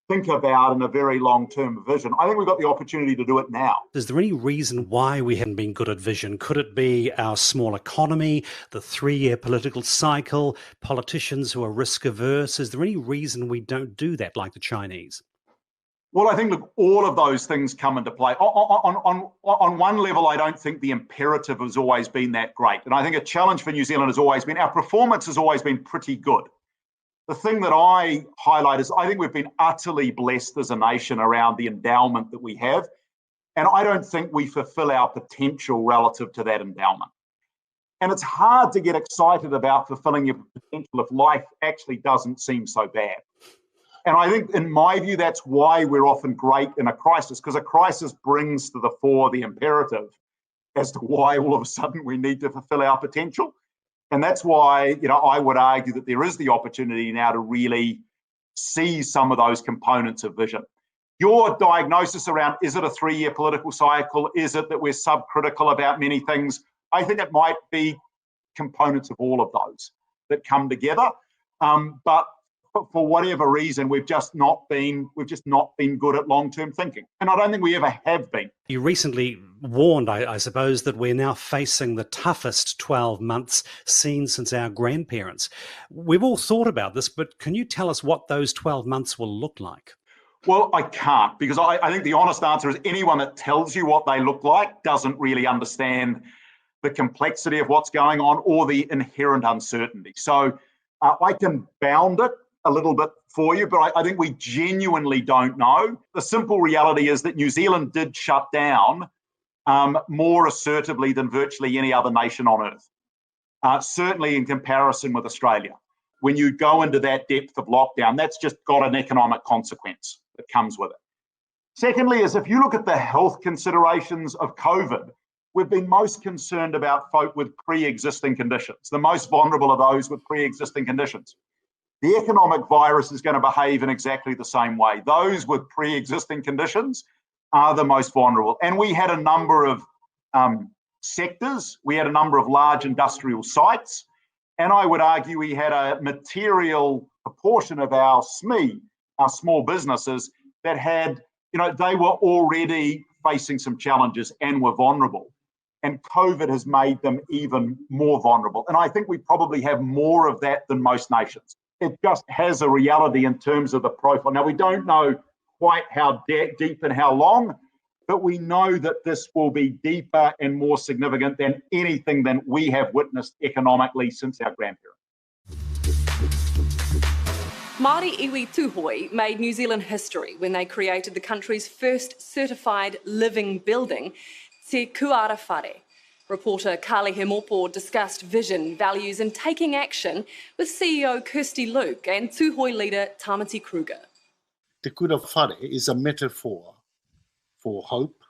think about in a very long-term vision. I think we've got the opportunity to do it now. Is there any reason why we haven't been good at vision? Could it be our small economy, the 3-year political cycle, politicians who are risk averse? Is there any reason we don't do that like the Chinese? Well, I think, look, all of those things come into play. On one level, I don't think the imperative has always been that great. And I think a challenge for New Zealand has always been, our performance has always been pretty good. The thing that I highlight is I think we've been utterly blessed as a nation around the endowment that we have. And I don't think we fulfill our potential relative to that endowment. And it's hard to get excited about fulfilling your potential if life actually doesn't seem so bad. And I think, in my view, that's why we're often great in a crisis, because a crisis brings to the fore the imperative as to why all of a sudden we need to fulfill our potential. And that's why, I would argue that there is the opportunity now to really see some of those components of vision. Your diagnosis around, is it a 3-year political cycle? Is it that we're subcritical about many things? I think it might be components of all of those that come together. But for whatever reason, we've just not been good at long-term thinking. And I don't think we ever have been. You recently warned, I suppose, that we're now facing the toughest 12 months seen since our grandparents. We've all thought about this, but can you tell us what those 12 months will look like? Well, I can't, because I think the honest answer is anyone that tells you what they look like doesn't really understand the complexity of what's going on or the inherent uncertainty. So I can bound it a little bit for you, but I think we genuinely don't know. The simple reality is that New Zealand did shut down more assertively than virtually any other nation on earth, certainly in comparison with Australia. When you go into that depth of lockdown, that's just got an economic consequence that comes with it. Secondly, is if you look at the health considerations of COVID, we've been most concerned about folk with pre-existing conditions, the most vulnerable of those with pre-existing conditions. The economic virus is going to behave in exactly the same way. Those with pre-existing conditions are the most vulnerable. And we had a number of sectors, we had a number of large industrial sites, and I would argue we had a material proportion of our SME, our small businesses, that had, they were already facing some challenges and were vulnerable. And COVID has made them even more vulnerable. And I think we probably have more of that than most nations. It just has a reality in terms of the profile. Now, we don't know quite how deep and how long, but we know that this will be deeper and more significant than anything that we have witnessed economically since our grandparents. Māori iwi Tūhoi made New Zealand history when they created the country's first certified living building, Te Kuara Whare. Reporter Kali Hemopo discussed vision, values and taking action with CEO Kirsty Luke and Tūhoi leader Tamati Kruger. Te Kuara Whare is a metaphor for hope,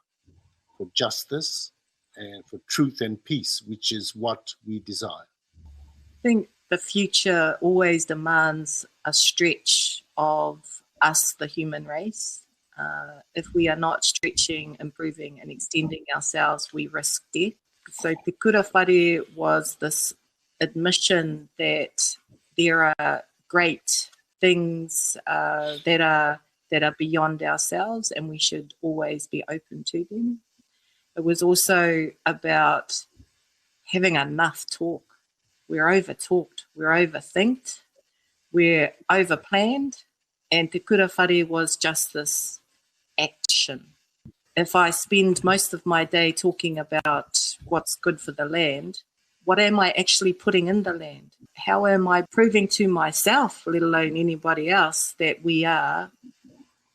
for justice and for truth and peace, which is what we desire. I think the future always demands a stretch of us, the human race. If we are not stretching, improving and extending ourselves, we risk death. So Te Kuara Whare was this admission that there are great things that are beyond ourselves and we should always be open to them. It was also about having enough talk. We're over-talked, we're overthinked, we're over-planned, and Te Kuara Whare was just this action. If I spend most of my day talking about what's good for the land, what am I actually putting in the land? How am I proving to myself, let alone anybody else, that we are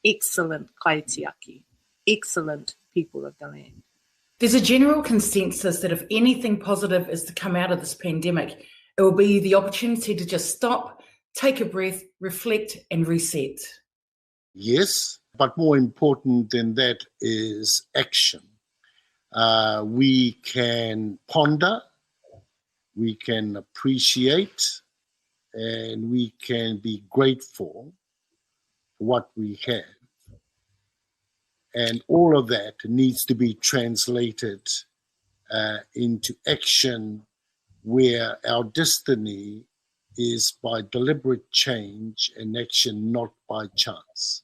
excellent kaitiaki, excellent people of the land? There's a general consensus that if anything positive is to come out of this pandemic, it will be the opportunity to just stop, take a breath, reflect and reset. Yes, but more important than that is action. We can ponder, we can appreciate, and we can be grateful for what we have. And all of that needs to be translated into action where our destiny is by deliberate change and action, not by chance.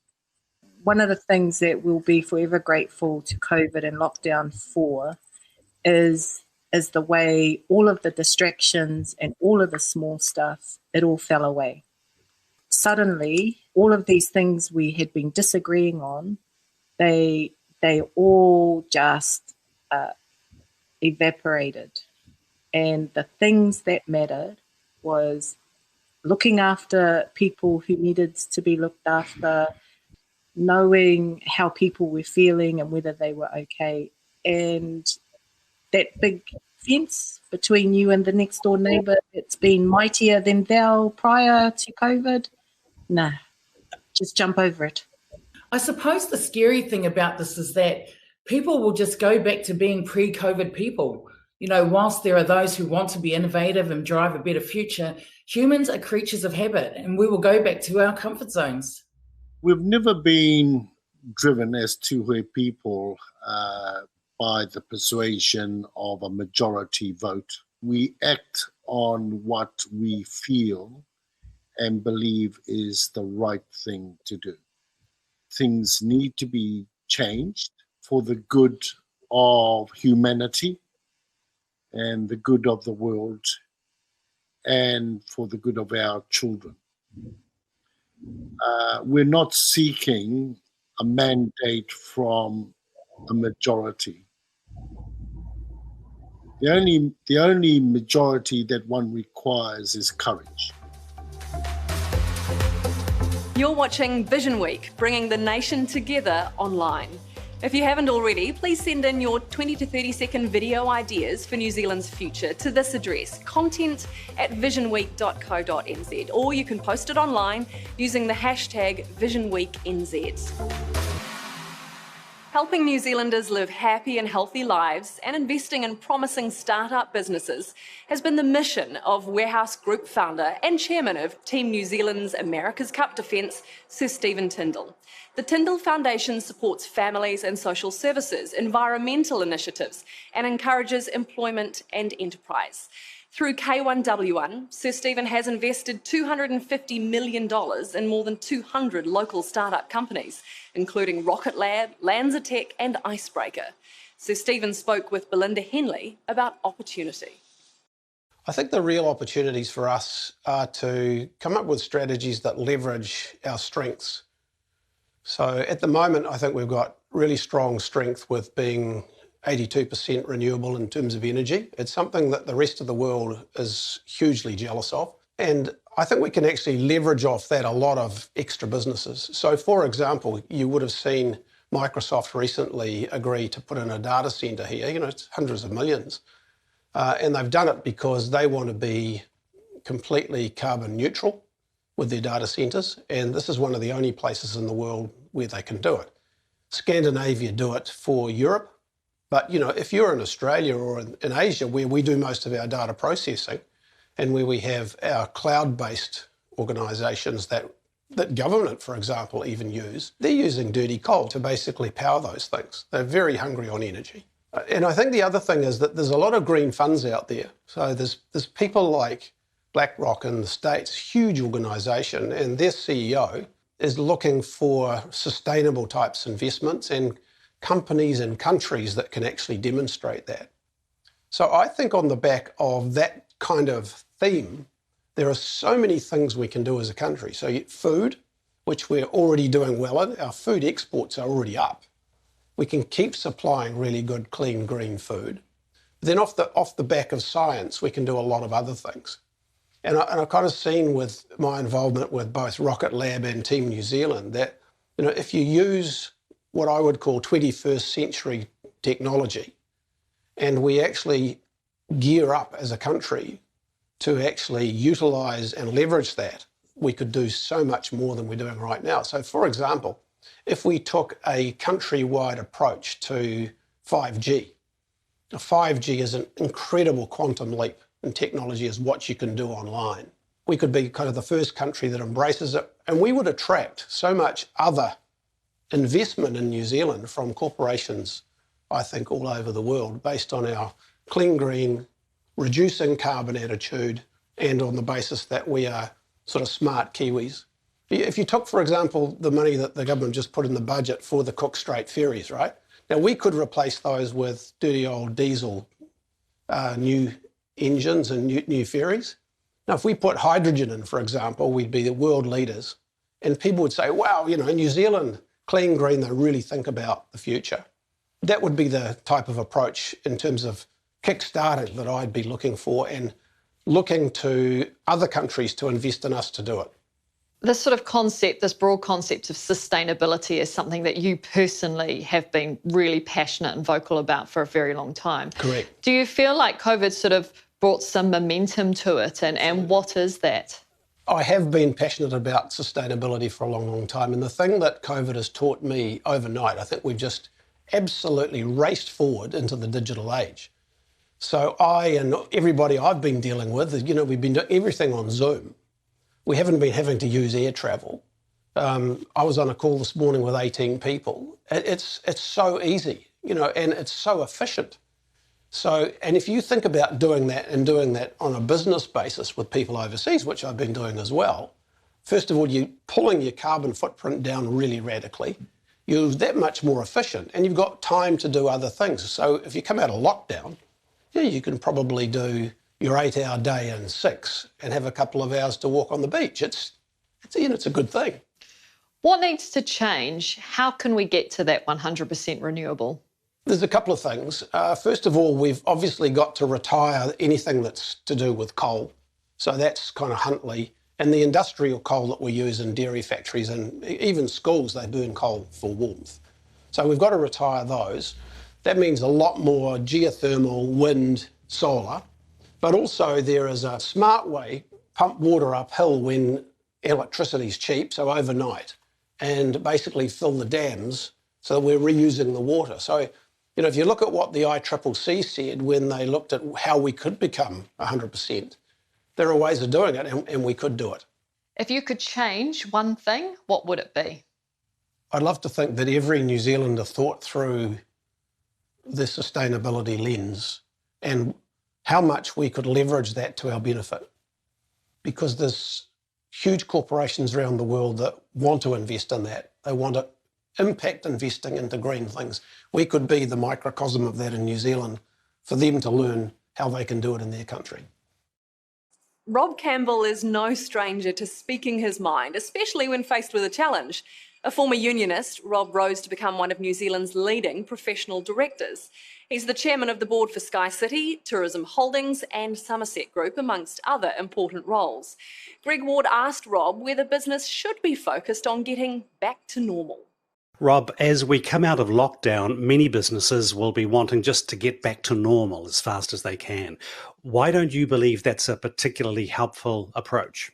One of the things that we'll be forever grateful to COVID and lockdown for is the way all of the distractions and all of the small stuff, it all fell away. Suddenly, all of these things we had been disagreeing on, they all just evaporated. And the things that mattered was looking after people who needed to be looked after, knowing how people were feeling and whether they were okay. And that big fence between you and the next door neighbour, it's been mightier than thou prior to COVID. Nah, just jump over it. I suppose the scary thing about this is that people will just go back to being pre-COVID people. You know, whilst there are those who want to be innovative and drive a better future, humans are creatures of habit and we will go back to our comfort zones. We've never been driven as Tūhoi people by the persuasion of a majority vote. We act on what we feel and believe is the right thing to do. Things need to be changed for the good of humanity and the good of the world and for the good of our children. We're not seeking a mandate from a majority. The only majority that one requires is courage. You're watching Visionweek, bringing the nation together online. If you haven't already, please send in your 20 to 30 second video ideas for New Zealand's future to this address, content@visionweek.co.nz, or you can post it online using the hashtag VisionweekNZ. Helping New Zealanders live happy and healthy lives and investing in promising startup businesses has been the mission of Warehouse Group founder and chairman of Team New Zealand's America's Cup defence, Sir Stephen Tindall. The Tindall Foundation supports families and social services, environmental initiatives, and encourages employment and enterprise. Through K1W1, Sir Stephen has invested $250 million in more than 200 local startup companies, including Rocket Lab, LanzaTech and Icebreaker. Sir Stephen spoke with Belinda Henley about opportunity. I think the real opportunities for us are to come up with strategies that leverage our strengths. So at the moment, I think we've got really strong strength with being 82% renewable in terms of energy. It's something that the rest of the world is hugely jealous of. And I think we can actually leverage off that a lot of extra businesses. So for example, you would have seen Microsoft recently agree to put in a data centre here, it's hundreds of millions. And they've done it because they want to be completely carbon neutral with their data centres. And this is one of the only places in the world where they can do it. Scandinavia do it for Europe. But, if you're in Australia or in Asia, where we do most of our data processing and where we have our cloud-based organisations that government, for example, even use, they're using dirty coal to basically power those things. They're very hungry on energy. And I think the other thing is that there's a lot of green funds out there. So there's people like BlackRock in the States, huge organisation, and their CEO is looking for sustainable types investments and companies and countries that can actually demonstrate that. So I think on the back of that kind of theme, there are so many things we can do as a country. So food, which we're already doing well in, our food exports are already up. We can keep supplying really good, clean, green food. Then off the back of science, we can do a lot of other things. And I've kind of seen with my involvement with both Rocket Lab and Team New Zealand that, if you use what I would call 21st century technology, and we actually gear up as a country to actually utilise and leverage that, we could do so much more than we're doing right now. So for example, if we took a countrywide approach to 5G, 5G is an incredible quantum leap in technology as what you can do online. We could be kind of the first country that embraces it, and we would attract so much other investment in New Zealand from corporations, I think, all over the world, based on our clean green, reducing carbon attitude, and on the basis that we are sort of smart Kiwis. If you took, for example, the money that the government just put in the budget for the Cook Strait ferries, right? Now, we could replace those with dirty old diesel new engines and new ferries. Now, if we put hydrogen in, for example, we'd be the world leaders. And people would say, wow, in New Zealand, clean, green, they really think about the future. That would be the type of approach in terms of kickstarting that I'd be looking for and looking to other countries to invest in us to do it. This sort of concept, this broad concept of sustainability is something that you personally have been really passionate and vocal about for a very long time. Correct. Do you feel like COVID sort of brought some momentum to it, and what is that? I have been passionate about sustainability for a long, long time. And the thing that COVID has taught me overnight, I think we've just absolutely raced forward into the digital age. So I and everybody I've been dealing with, we've been doing everything on Zoom. We haven't been having to use air travel. I was on a call this morning with 18 people. It's so easy, and it's so efficient. So, and if you think about doing that and doing that on a business basis with people overseas, which I've been doing as well, first of all, you're pulling your carbon footprint down really radically. You're that much more efficient, and you've got time to do other things. So if you come out of lockdown, you can probably do your 8-hour day in 6 and have a couple of hours to walk on the beach. It's a good thing. What needs to change? How can we get to that 100% renewable? There's a couple of things. First of all, we've obviously got to retire anything that's to do with coal. So that's kind of Huntly. And the industrial coal that we use in dairy factories and even schools, they burn coal for warmth. So we've got to retire those. That means a lot more geothermal, wind, solar. But also there is a smart way, pump water uphill when electricity is cheap, so overnight, and basically fill the dams so that we're reusing the water. So, if you look at what the ICCC said when they looked at how we could become 100%, there are ways of doing it, and we could do it. If you could change one thing, what would it be? I'd love to think that every New Zealander thought through the sustainability lens and how much we could leverage that to our benefit. Because there's huge corporations around the world that want to invest in that. They want to impact investing into green things. We could be the microcosm of that in New Zealand for them to learn how they can do it in their country. Rob Campbell is no stranger to speaking his mind, especially when faced with a challenge. A former unionist, Rob rose to become one of New Zealand's leading professional directors. He's the chairman of the board for Sky City, Tourism Holdings and Somerset Group, amongst other important roles. Greg Ward asked Rob whether business should be focused on getting back to normal. Rob, as we come out of lockdown, many businesses will be wanting just to get back to normal as fast as they can. Why don't you believe that's a particularly helpful approach?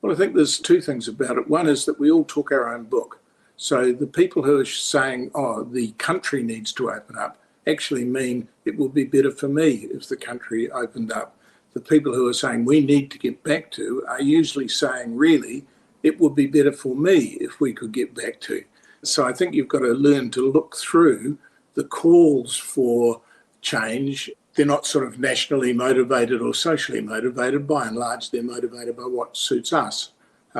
Well, I think there's two things about it. One is that we all took our own book. So the people who are saying, oh, the country needs to open up, actually mean it will be better for me if the country opened up. The people who are saying we need to get back to are usually saying, really, it would be better for me if we could get back to. So I think you've got to learn to look through the calls for change. They're not sort of nationally motivated or socially motivated. By and large, they're motivated by what suits us.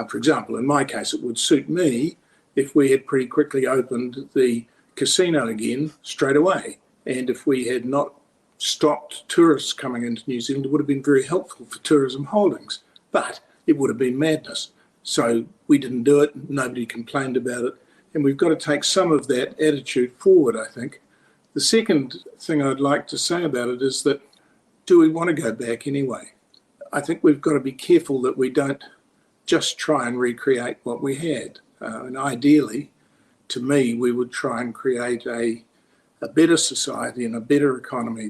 For example, in my case, it would suit me if we had pretty quickly opened the casino again straight away. And if we had not stopped tourists coming into New Zealand, it would have been very helpful for Tourism Holdings. But it would have been madness. So we didn't do it. Nobody complained about it. And we've got to take some of that attitude forward, I think. The second thing I'd like to say about it is that, do we want to go back anyway? I think we've got to be careful that we don't just try and recreate what we had. And ideally, to me, we would try and create a better society and a better economy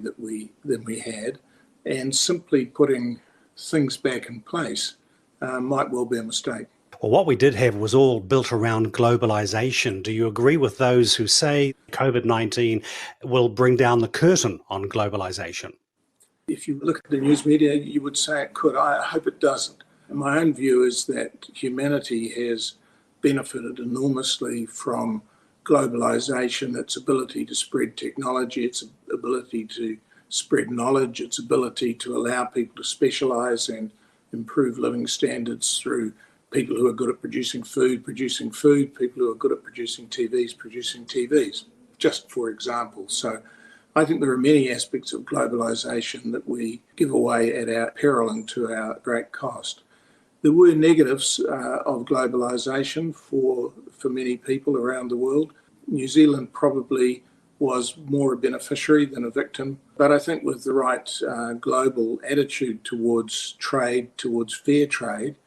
than we had, and simply putting things back in place might well be a mistake. Well, what we did have was all built around globalisation. Do you agree with those who say COVID-19 will bring down the curtain on globalisation? If you look at the news media, you would say it could. I hope it doesn't. My own view is that humanity has benefited enormously from globalisation, its ability to spread technology, its ability to spread knowledge, its ability to allow people to specialise and improve living standards through people who are good at producing food, people who are good at producing TVs, just for example. So I think there are many aspects of globalisation that we give away at our peril and to our great cost. There were negatives of globalisation for many people around the world. New Zealand probably was more a beneficiary than a victim, but I think with the right global attitude towards trade, towards fair trade,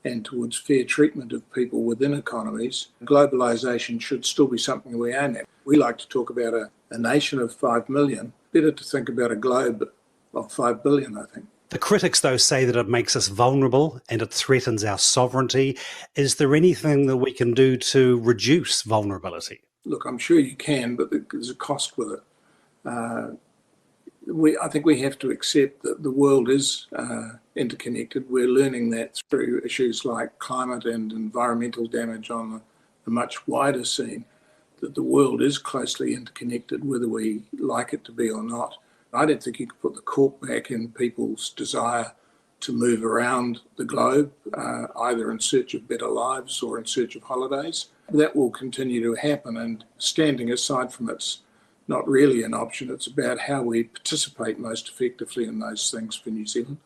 and towards fair treatment of people within economies, globalisation should still be something we aim at. We like to talk about a nation of 5 million. Better to think about a globe of 5 billion, I think. The critics, though, say that it makes us vulnerable and it threatens our sovereignty. Is there anything that we can do to reduce vulnerability? Look, I'm sure you can, but there's a cost with it. I think we have to accept that the world is interconnected. We're learning that through issues like climate and environmental damage on a much wider scene, that the world is closely interconnected, whether we like it to be or not. I don't think you could put the cork back in people's desire to move around the globe, either in search of better lives or in search of holidays. That will continue to happen, and standing aside from it's not really an option. It's about how we participate most effectively in those things for New Zealand.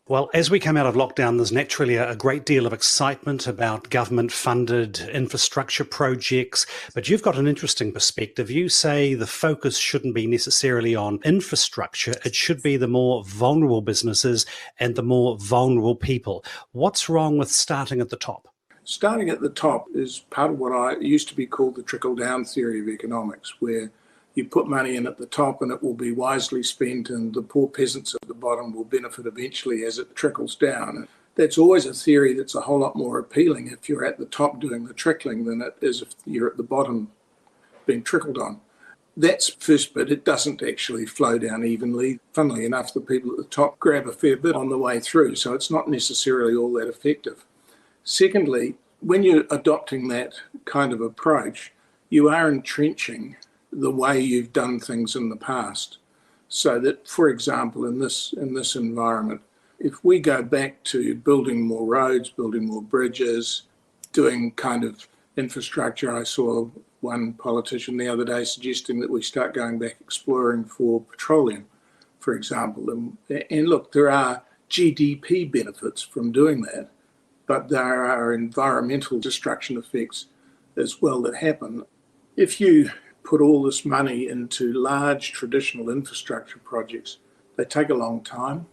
Well, as we come out of lockdown, there's naturally a great deal of excitement about government-funded infrastructure projects, but you've got an interesting perspective. You say the focus shouldn't be necessarily on infrastructure. It should be the more vulnerable businesses and the more vulnerable people. What's wrong with starting at the top? Starting at the top is part of what I used to be called the trickle-down theory of economics, where you put money in at the top and it will be wisely spent, and the poor peasants at the bottom will benefit eventually as it trickles down. That's always a theory that's a whole lot more appealing if you're at the top doing the trickling than it is if you're at the bottom being trickled on. That's first bit. It doesn't actually flow down evenly. Funnily enough, the people at the top grab a fair bit on the way through, so it's not necessarily all that effective. Secondly, when you're adopting that kind of approach, you are entrenching the way you've done things in the past. So that, for example, in this environment, if we go back to building more roads, building more bridges, doing kind of infrastructure, I saw one politician the other day suggesting that we start going back exploring for petroleum, for example. And look, there are GDP benefits from doing that, but there are environmental destruction effects as well that happen. If you put all this money into large traditional infrastructure projects, they take a long time.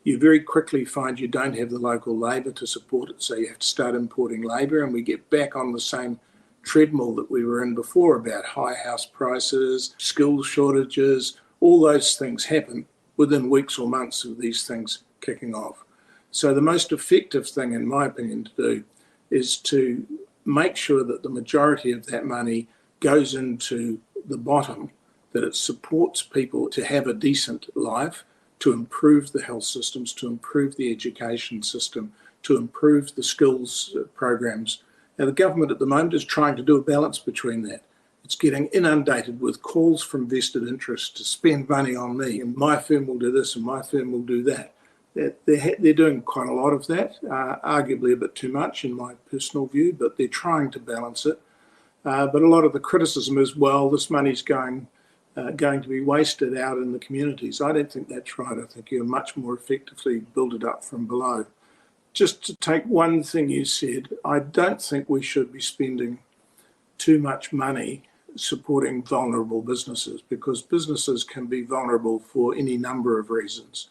You very quickly find you don't have the local labour to support it, so you have to start importing labour, and we get back on the same treadmill that we were in before about high house prices, skills shortages. All those things happen within weeks or months of these things kicking off. So the most effective thing, in my opinion, to do is to make sure that the majority of that money goes into the bottom, that it supports people to have a decent life, to improve the health systems, to improve the education system, to improve the skills programs. Now, the government at the moment is trying to do a balance between that. It's getting inundated with calls from vested interests to spend money on me, and my firm will do this and my firm will do that. They're doing quite a lot of that, arguably a bit too much in my personal view, but they're trying to balance it. But a lot of the criticism is, well, this money's going to be wasted out in the communities. I don't think that's right. I think you much more effectively build it up from below. Just to take one thing you said, I don't think we should be spending too much money supporting vulnerable businesses, because businesses can be vulnerable for any number of reasons.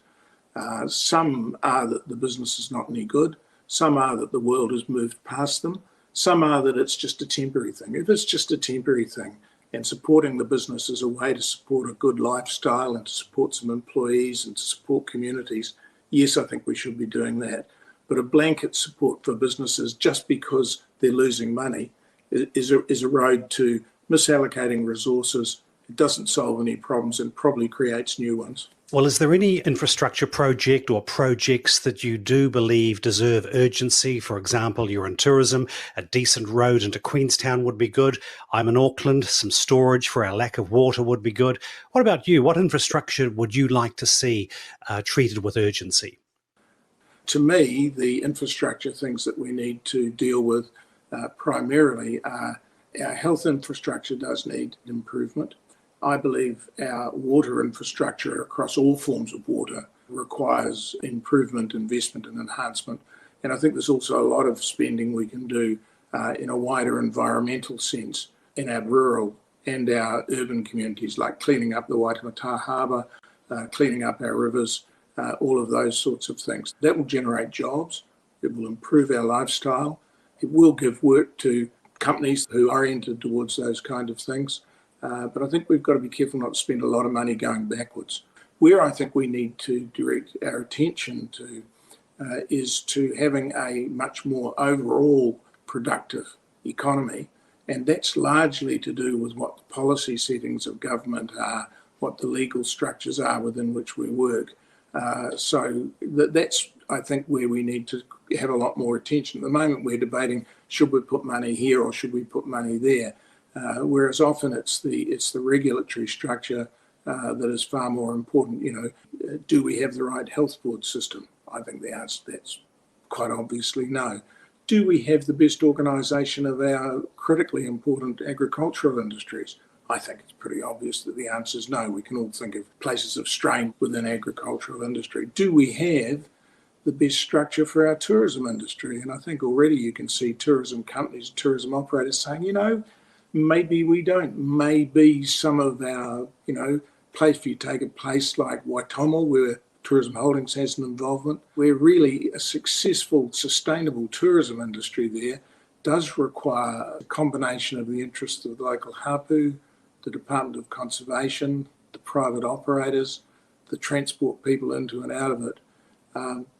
Some are that the business is not any good. Some are that the world has moved past them. Some are that it's just a temporary thing. If it's just a temporary thing, and supporting the business is a way to support a good lifestyle and to support some employees and to support communities, yes, I think we should be doing that. But a blanket support for businesses just because they're losing money is a road to misallocating resources. It doesn't solve any problems and probably creates new ones. Well, is there any infrastructure project or projects that you do believe deserve urgency? For example, you're in tourism, a decent road into Queenstown would be good. I'm in Auckland, some storage for our lack of water would be good. What about you? What infrastructure would you like to see treated with urgency? To me, the infrastructure things that we need to deal with primarily are our health infrastructure does need improvement. I believe our water infrastructure across all forms of water requires improvement, investment and enhancement. And I think there's also a lot of spending we can do in a wider environmental sense in our rural and our urban communities, like cleaning up the Waitemata Harbour, cleaning up our rivers, all of those sorts of things. That will generate jobs, it will improve our lifestyle, it will give work to companies who are oriented towards those kind of things. But I think we've got to be careful not to spend a lot of money going backwards. Where I think we need to direct our attention to is to having a much more overall productive economy. And that's largely to do with what the policy settings of government are, what the legal structures are within which we work. So that's, I think, where we need to have a lot more attention. At the moment, we're debating, should we put money here or should we put money there? Whereas often it's the regulatory structure that is far more important. You know, do we have the right health board system? I think the answer to that's quite obviously no. Do we have the best organisation of our critically important agricultural industries? I think it's pretty obvious that the answer is no. We can all think of places of strain within agricultural industry. Do we have the best structure for our tourism industry? And I think already you can see tourism companies, tourism operators saying, you know, maybe we don't. Maybe some of our, you know, if you take a place like Waitomo, where Tourism Holdings has an involvement, where really a successful, sustainable tourism industry there does require a combination of the interests of the local hapu, the Department of Conservation, the private operators, the transport people into and out of it.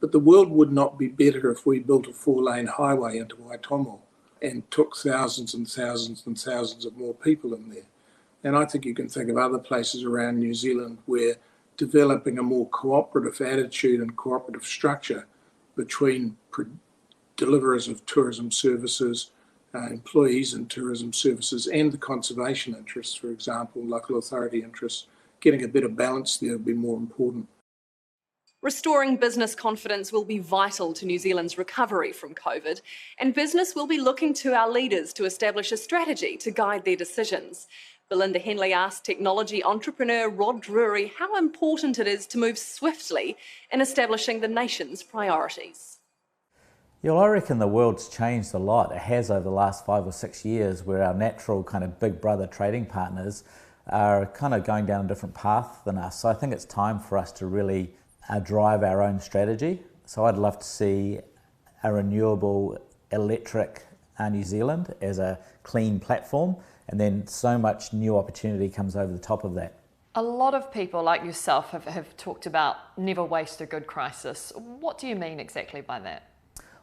But the world would not be better if we built a 4-lane highway into Waitomo and took thousands and thousands and thousands of more people in there. And I think you can think of other places around New Zealand where developing a more cooperative attitude and cooperative structure between deliverers of tourism services, employees in tourism services and the conservation interests, for example, local authority interests, getting a bit of balance there would be more important. Restoring business confidence will be vital to New Zealand's recovery from COVID, and business will be looking to our leaders to establish a strategy to guide their decisions. Belinda Henley asked technology entrepreneur Rod Drury how important it is to move swiftly in establishing the nation's priorities. Yeah, well, I reckon the world's changed a lot. It has over the last 5 or 6 years, where our natural kind of big brother trading partners are kind of going down a different path than us. So I think it's time for us to really drive our own strategy. So I'd love to see a renewable electric New Zealand as a clean platform, and then so much new opportunity comes over the top of that. A lot of people like yourself have talked about never waste a good crisis. What do you mean exactly by that?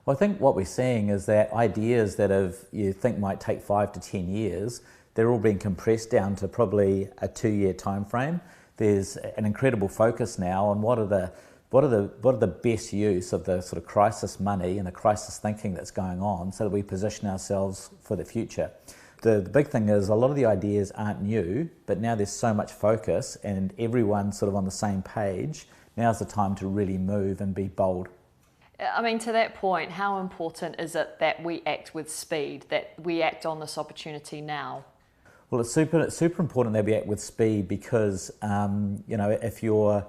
Well, I think what we're seeing is that ideas that you think might take 5 to 10 years, they're all being compressed down to probably a 2-year time frame. There's an incredible focus now on what are the best use of the sort of crisis money and the crisis thinking that's going on, so that we position ourselves for the future. The big thing is a lot of the ideas aren't new, but now there's so much focus and everyone's sort of on the same page. Now's the time to really move and be bold. I mean, to that point, how important is it that we act with speed, that we act on this opportunity now? Well, it's super important that we act with speed because, if you're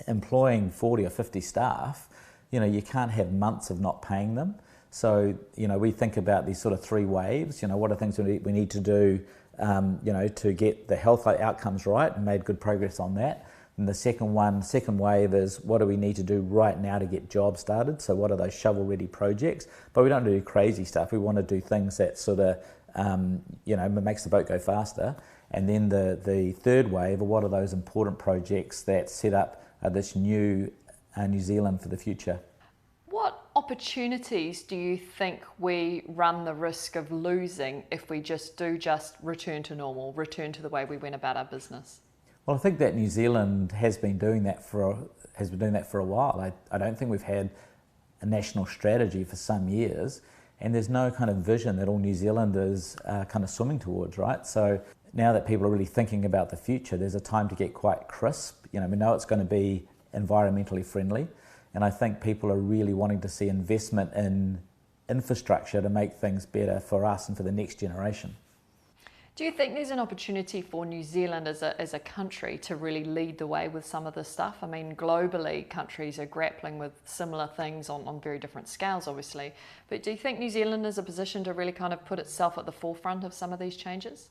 employing 40 or 50 staff, you can't have months of not paying them. So, we think about these sort of 3 waves. What are things we need to do, to get the health outcomes right, and made good progress on that. And the second wave is what do we need to do right now to get jobs started? So what are those shovel-ready projects? But we don't do crazy stuff. We want to do things that sort of, makes the boat go faster. And then the third wave are what are those important projects that set up this new New Zealand for the future. What opportunities do you think we run the risk of losing if we just return to normal, return to the way we went about our business? Well, I think that New Zealand has been doing that for a while. I don't think we've had a national strategy for some years, and there's no kind of vision that all New Zealanders are kind of swimming towards, right? So now that people are really thinking about the future, there's a time to get quite crisp. We know it's going to be environmentally friendly, and I think people are really wanting to see investment in infrastructure to make things better for us and for the next generation. Do you think there's an opportunity for New Zealand as a country to really lead the way with some of this stuff? I mean, globally, countries are grappling with similar things on very different scales, obviously. But do you think New Zealand is in a position to really kind of put itself at the forefront of some of these changes?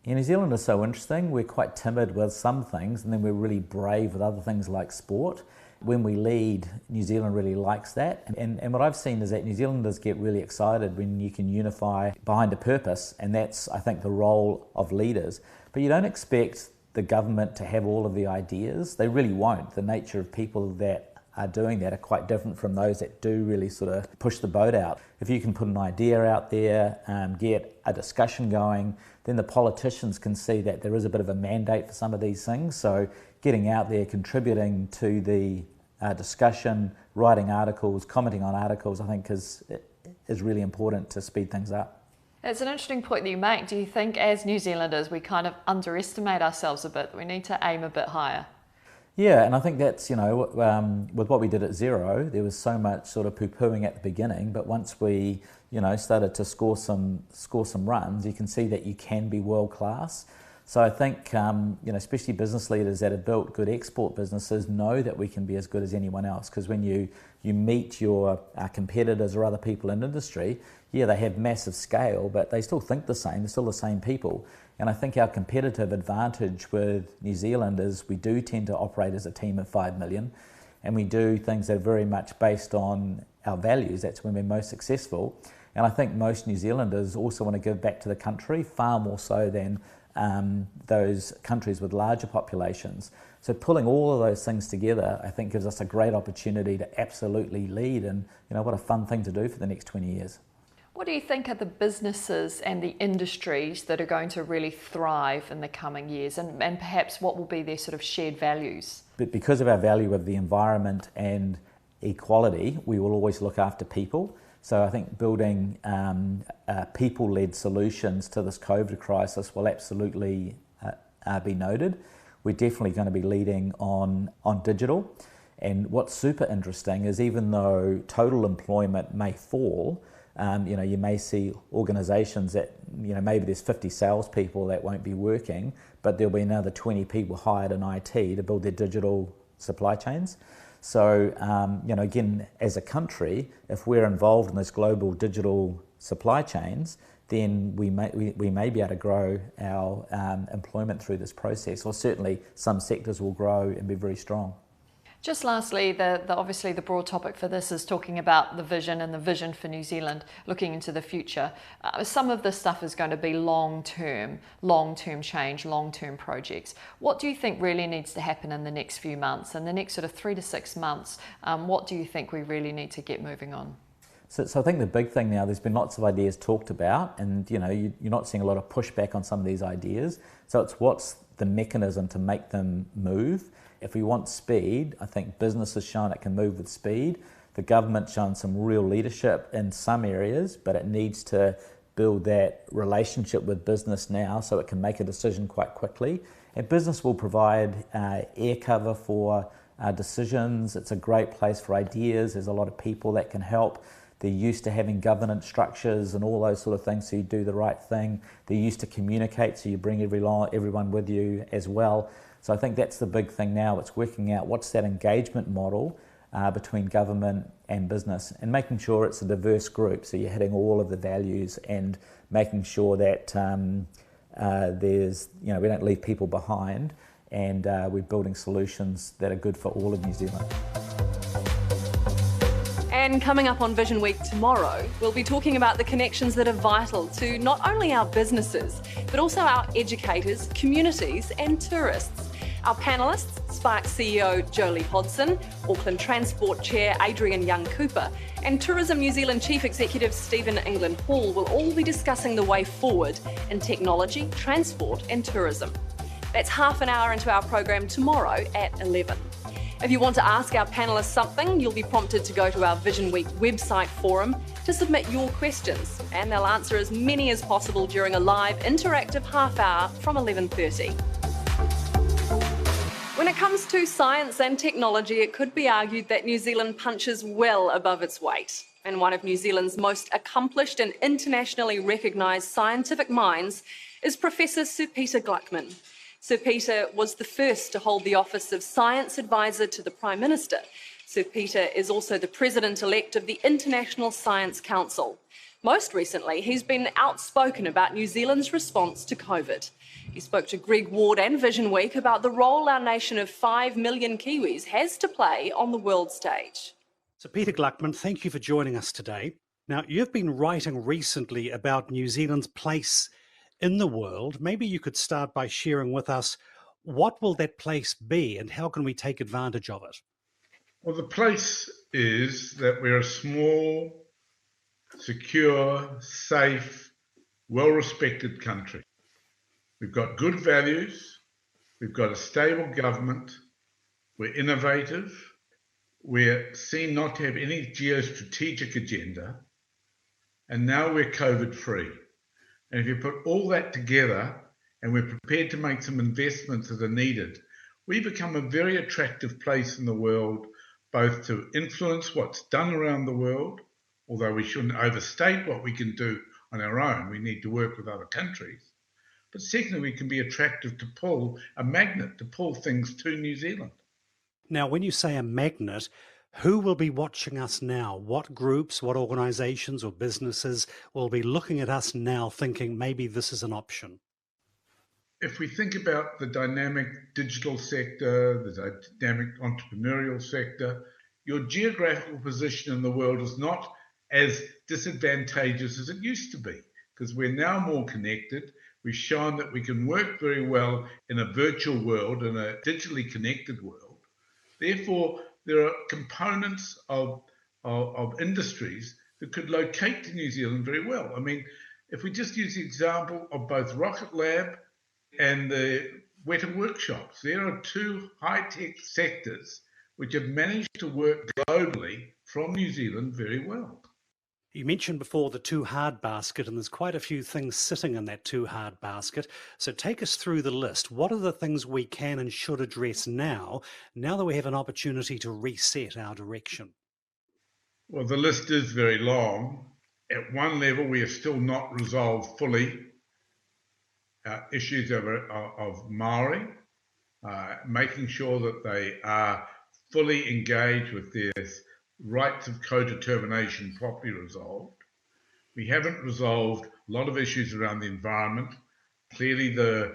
Yeah, New Zealand is so interesting. We're quite timid with some things, and then we're really brave with other things like sport. When we lead, New Zealand really likes that. And what I've seen is that New Zealanders get really excited when you can unify behind a purpose, and that's, I think, the role of leaders. But you don't expect the government to have all of the ideas. They really won't. The nature of people that are doing that are quite different from those that do really sort of push the boat out. If you can put an idea out there, get a discussion going, then the politicians can see that there is a bit of a mandate for some of these things. So getting out there, contributing to the discussion, writing articles, commenting on articles, I think is really important to speed things up. It's an interesting point that you make. Do you think as New Zealanders we kind of underestimate ourselves a bit, that we need to aim a bit higher? Yeah, and I think that's, with what we did at Zero, there was so much sort of poo-pooing at the beginning, but once we, started to score some runs, you can see that you can be world class. So I think, especially business leaders that have built good export businesses know that we can be as good as anyone else, because when you meet your competitors or other people in industry, yeah, they have massive scale, but they still think the same, they're still the same people. And I think our competitive advantage with New Zealand is we do tend to operate as a team of 5 million, and we do things that are very much based on our values. That's when we're most successful. And I think most New Zealanders also want to give back to the country, far more so than those countries with larger populations. So pulling all of those things together, I think, gives us a great opportunity to absolutely lead, and what a fun thing to do for the next 20 years. What do you think are the businesses and the industries that are going to really thrive in the coming years, and perhaps what will be their sort of shared values? But because of our value of the environment and equality, we will always look after people. So I think building people-led solutions to this COVID crisis will absolutely be noted. We're definitely going to be leading on digital. And what's super interesting is even though total employment may fall, you may see organisations that, maybe there's 50 salespeople that won't be working, but there'll be another 20 people hired in IT to build their digital supply chains. So, again, as a country, if we're involved in this global digital supply chains, then we may be able to grow our employment through this process, or certainly some sectors will grow and be very strong. Just lastly, obviously the broad topic for this is talking about the vision for New Zealand, looking into the future. Some of this stuff is going to be long-term change, long-term projects. What do you think really needs to happen in the next few months, in the next sort of 3 to 6 months? What do you think we really need to get moving on? So I think the big thing now, there's been lots of ideas talked about, and you're not seeing a lot of pushback on some of these ideas. So it's what's the mechanism to make them move. If we want speed, I think business has shown it can move with speed. The government's shown some real leadership in some areas, but it needs to build that relationship with business now so it can make a decision quite quickly. And business will provide air cover for decisions. It's a great place for ideas. There's a lot of people that can help. They're used to having governance structures and all those sort of things, so you do the right thing. They're used to communicate, so you bring everyone with you as well. So I think that's the big thing now. It's working out what's that engagement model between government and business, and making sure it's a diverse group, so you're hitting all of the values and making sure that there's, we don't leave people behind, and we're building solutions that are good for all of New Zealand. And coming up on Vision Week tomorrow, we'll be talking about the connections that are vital to not only our businesses, but also our educators, communities and tourists. Our panellists, Spark CEO Jolie Hodson, Auckland Transport Chair Adrian Young-Cooper, and Tourism New Zealand Chief Executive Stephen England Hall will all be discussing the way forward in technology, transport and tourism. That's half an hour into our program tomorrow at 11. If you want to ask our panellists something, you'll be prompted to go to our Vision Week website forum to submit your questions, and they'll answer as many as possible during a live interactive half hour from 11:30. When it comes to science and technology, it could be argued that New Zealand punches well above its weight. And one of New Zealand's most accomplished and internationally recognised scientific minds is Professor Sir Peter Gluckman. Sir Peter was the first to hold the office of Science Advisor to the Prime Minister. Sir Peter is also the President-elect of the International Science Council. Most recently, he's been outspoken about New Zealand's response to COVID. He spoke to Greg Ward and Vision Week about the role our nation of 5 million Kiwis has to play on the world stage. So Peter Gluckman, thank you for joining us today. Now, you've been writing recently about New Zealand's place in the world. Maybe you could start by sharing with us, what will that place be and how can we take advantage of it? Well, the place is that we're a small, secure, safe, well-respected country. We've got good values, we've got a stable government, we're innovative, we're seen not to have any geostrategic agenda, and now we're COVID-free. And if you put all that together and we're prepared to make some investments that are needed, we become a very attractive place in the world, both to influence what's done around the world, although we shouldn't overstate what we can do on our own. We need to work with other countries. But secondly, we can be attractive to pull, a magnet to pull things to New Zealand. Now, when you say a magnet, who will be watching us now? What groups, what organisations or businesses will be looking at us now thinking maybe this is an option? If we think about the dynamic digital sector, the dynamic entrepreneurial sector, your geographical position in the world is not as disadvantageous as it used to be, because we're now more connected. We've shown that we can work very well in a virtual world, in a digitally connected world. Therefore, there are components of industries that could locate to New Zealand very well. I mean, if we just use the example of both Rocket Lab and the Weta workshops, there are two high-tech sectors which have managed to work globally from New Zealand very well. You mentioned before the too hard basket, and there's quite a few things sitting in that too hard basket. So take us through the list. What are the things we can and should address now that we have an opportunity to reset our direction? Well, the list is very long. At one level, we have still not resolved fully issues of Māori, making sure that they are fully engaged with their rights of co-determination properly resolved. We haven't resolved a lot of issues around the environment. Clearly, the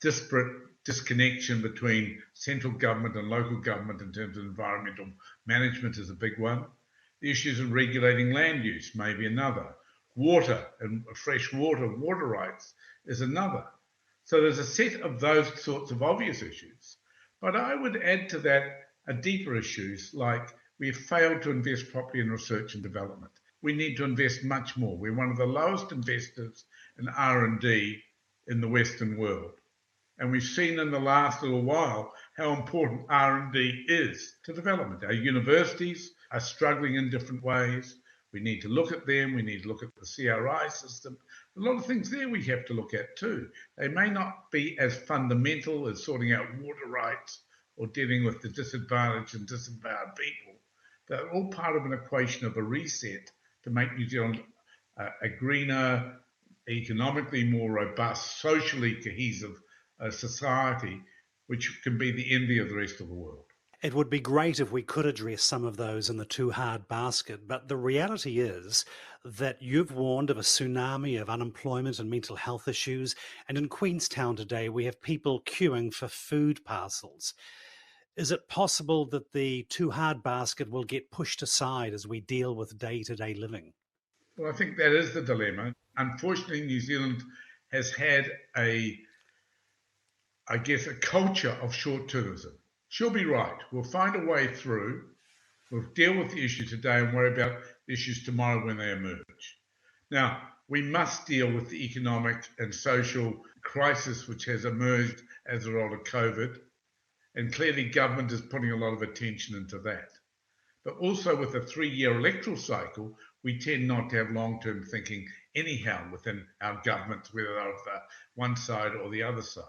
disparate disconnection between central government and local government in terms of environmental management is a big one. The issues of regulating land use may be another. Water and fresh water rights is another. So there's a set of those sorts of obvious issues. But I would add to that a deeper issues like we've failed to invest properly in research and development. We need to invest much more. We're one of the lowest investors in R&D in the Western world. And we've seen in the last little while how important R&D is to development. Our universities are struggling in different ways. We need to look at them. We need to look at the CRI system. A lot of things there we have to look at too. They may not be as fundamental as sorting out water rights or dealing with the disadvantaged and disempowered people. They're all part of an equation of a reset to make New Zealand a greener, economically more robust, socially cohesive society, which can be the envy of the rest of the world. It would be great if we could address some of those in the too hard basket, but the reality is that you've warned of a tsunami of unemployment and mental health issues, and in Queenstown today we have people queuing for food parcels. Is it possible that the too hard basket will get pushed aside as we deal with day-to-day living? Well, I think that is the dilemma. Unfortunately, New Zealand has had a culture of short-termism. She'll be right. We'll find a way through. We'll deal with the issue today and worry about the issues tomorrow when they emerge. Now, we must deal with the economic and social crisis which has emerged as a result of COVID. And clearly government is putting a lot of attention into that. But also with a 3-year electoral cycle, we tend not to have long-term thinking anyhow within our governments, whether they're of the one side or the other side.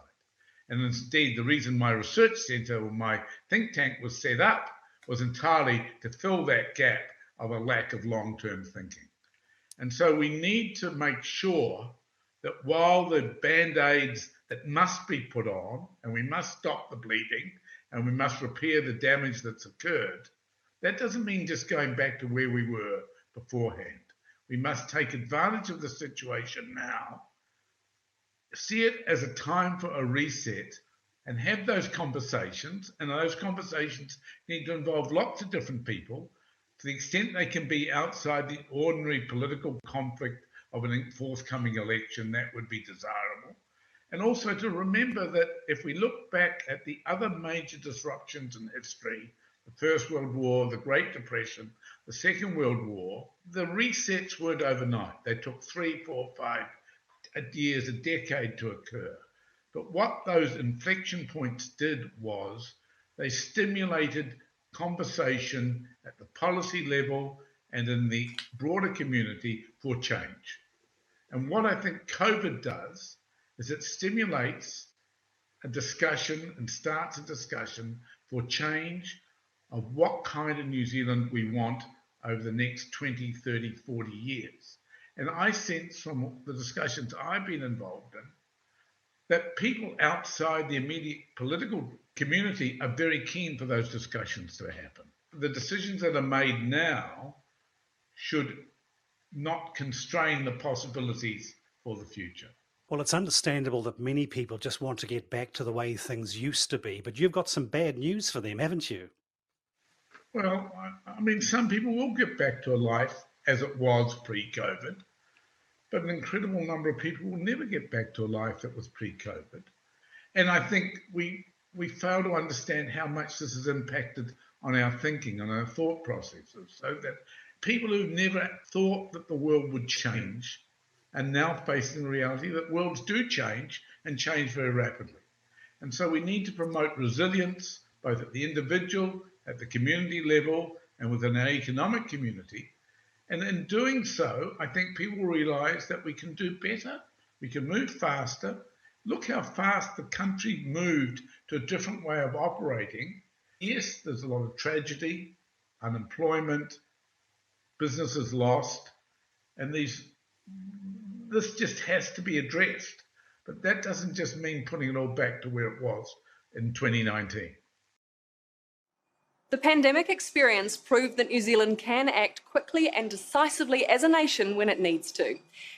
And indeed, the reason my research centre or my think tank was set up was entirely to fill that gap of a lack of long-term thinking. And so we need to make sure that while the band-aids that must be put on, and we must stop the bleeding, and we must repair the damage that's occurred, that doesn't mean just going back to where we were beforehand. We must take advantage of the situation now, see it as a time for a reset, and have those conversations. And those conversations need to involve lots of different people to the extent they can be outside the ordinary political conflict of a forthcoming election. That would be desirable. And also to remember that if we look back at the other major disruptions in history, the First World War, the Great Depression, the Second World War, the resets weren't overnight. They took 3, 4, 5 years, a decade to occur. But what those inflection points did was they stimulated conversation at the policy level and in the broader community for change. And what I think COVID does is it stimulates a discussion and starts a discussion for change of what kind of New Zealand we want over the next 20, 30, 40 years. And I sense from the discussions I've been involved in that people outside the immediate political community are very keen for those discussions to happen. The decisions that are made now should not constrain the possibilities for the future. Well, it's understandable that many people just want to get back to the way things used to be, but you've got some bad news for them, haven't you? Well, I mean, some people will get back to a life as it was pre-COVID, but an incredible number of people will never get back to a life that was pre-COVID. And I think we fail to understand how much this has impacted on our thinking, on our thought processes, so that people who never thought that the world would change are now facing the reality that worlds do change and change very rapidly. And so we need to promote resilience, both at the individual, at the community level, and within our economic community. And in doing so, I think people realise that we can do better, we can move faster. Look how fast the country moved to a different way of operating. Yes, there's a lot of tragedy, unemployment, businesses lost, and this just has to be addressed. But that doesn't just mean putting it all back to where it was in 2019. The pandemic experience proved that New Zealand can act quickly and decisively as a nation when it needs to.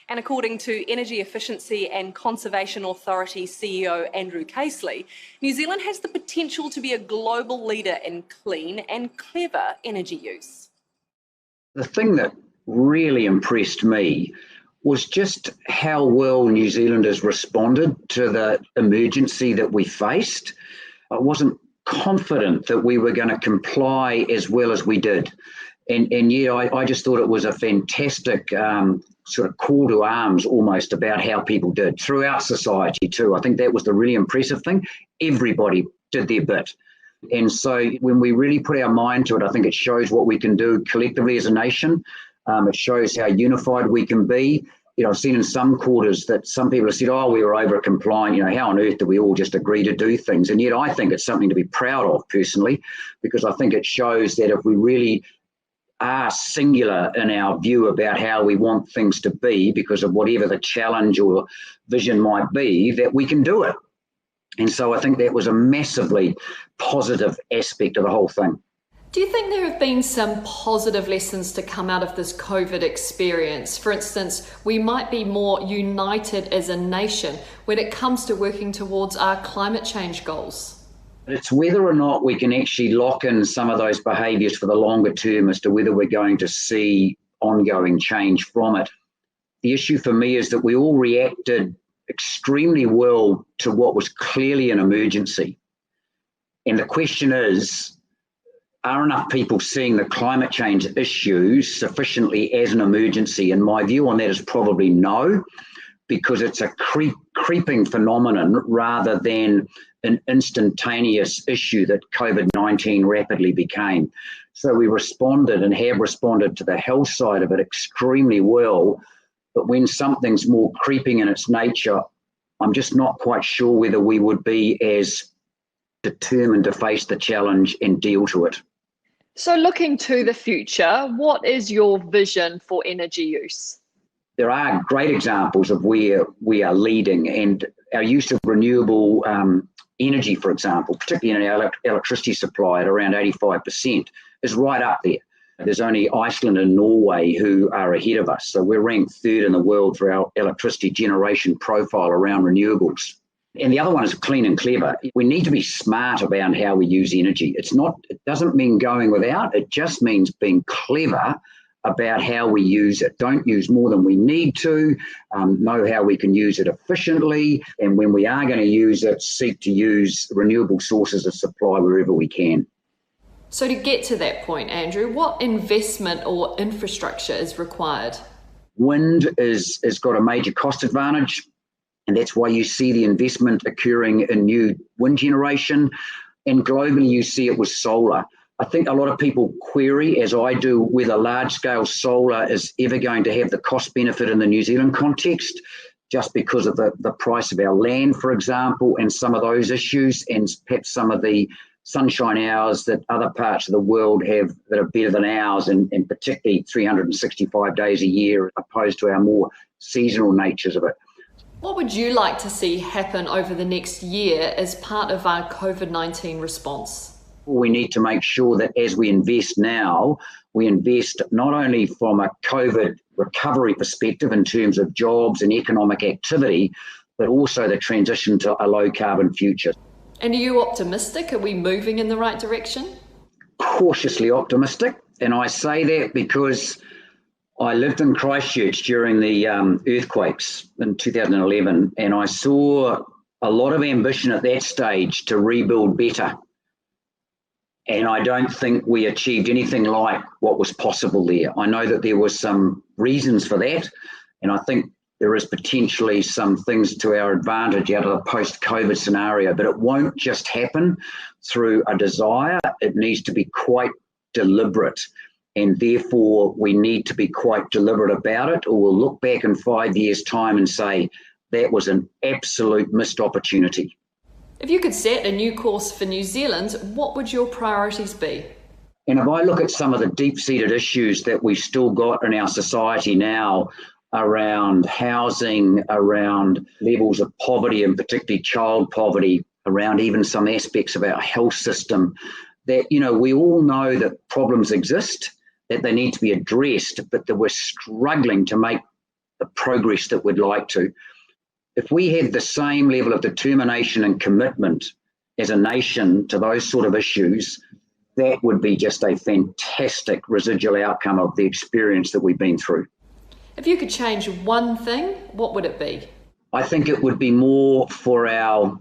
And according to Energy Efficiency and Conservation Authority CEO Andrew Casely, New Zealand has the potential to be a global leader in clean and clever energy use. The thing that really impressed me was just how well New Zealanders responded to the emergency that we faced. I wasn't confident that we were going to comply as well as we did. And yeah, I just thought it was a fantastic sort of call to arms almost about how people did throughout society too. I think that was the really impressive thing. Everybody did their bit. And so when we really put our mind to it, I think it shows what we can do collectively as a nation. It shows how unified we can be. You know, I've seen in some quarters that some people have said, oh, we were over compliant. You know, how on earth do we all just agree to do things? And yet I think it's something to be proud of personally, because I think it shows that if we really are singular in our view about how we want things to be because of whatever the challenge or vision might be, that we can do it. And so I think that was a massively positive aspect of the whole thing. Do you think there have been some positive lessons to come out of this COVID experience? For instance, we might be more united as a nation when it comes to working towards our climate change goals. It's whether or not we can actually lock in some of those behaviours for the longer term as to whether we're going to see ongoing change from it. The issue for me is that we all reacted extremely well to what was clearly an emergency. And the question is, are enough people seeing the climate change issues sufficiently as an emergency? And my view on that is probably no, because it's a creeping phenomenon rather than an instantaneous issue that COVID-19 rapidly became. So we responded and have responded to the health side of it extremely well. But when something's more creeping in its nature, I'm just not quite sure whether we would be as determined to face the challenge and deal to it. So looking to the future, what is your vision for energy use? There are great examples of where we are leading, and our use of renewable energy, for example, particularly in our electricity supply at around 85%, is right up there. There's only Iceland and Norway who are ahead of us. So we're ranked third in the world for our electricity generation profile around renewables. And the other one is clean and clever. We need to be smart about how we use energy. It doesn't mean going without, it just means being clever about how we use it. Don't use more than we need to, know how we can use it efficiently, and when we are going to use it, seek to use renewable sources of supply wherever we can. So to get to that point, Andrew, what investment or infrastructure is required? Wind has got a major cost advantage, and that's why you see the investment occurring in new wind generation, and globally you see it with solar. I think a lot of people query, as I do, whether large-scale solar is ever going to have the cost benefit in the New Zealand context, just because of the price of our land, for example, and some of those issues, and perhaps some of the sunshine hours that other parts of the world have that are better than ours, and particularly 365 days a year, opposed to our more seasonal natures of it. What would you like to see happen over the next year as part of our COVID-19 response? We need to make sure that as we invest now, we invest not only from a COVID recovery perspective in terms of jobs and economic activity, but also the transition to a low carbon future. And are you optimistic? Are we moving in the right direction? Cautiously optimistic. And I say that because I lived in Christchurch during the earthquakes in 2011, and I saw a lot of ambition at that stage to rebuild better. And I don't think we achieved anything like what was possible there. I know that there were some reasons for that, and I think there is potentially some things to our advantage out of the post-COVID scenario, but it won't just happen through a desire. It needs to be quite deliberate, and therefore we need to be quite deliberate about it, or we'll look back in 5 years' time and say that was an absolute missed opportunity. If you could set a new course for New Zealand, what would your priorities be? And if I look at some of the deep-seated issues that we've still got in our society now around housing, around levels of poverty, and particularly child poverty, around even some aspects of our health system, that, we all know that problems exist, that they need to be addressed, but that we're struggling to make the progress that we'd like to. If we had the same level of determination and commitment as a nation to those sort of issues, that would be just a fantastic residual outcome of the experience that we've been through. If you could change one thing, what would it be? I think it would be more for our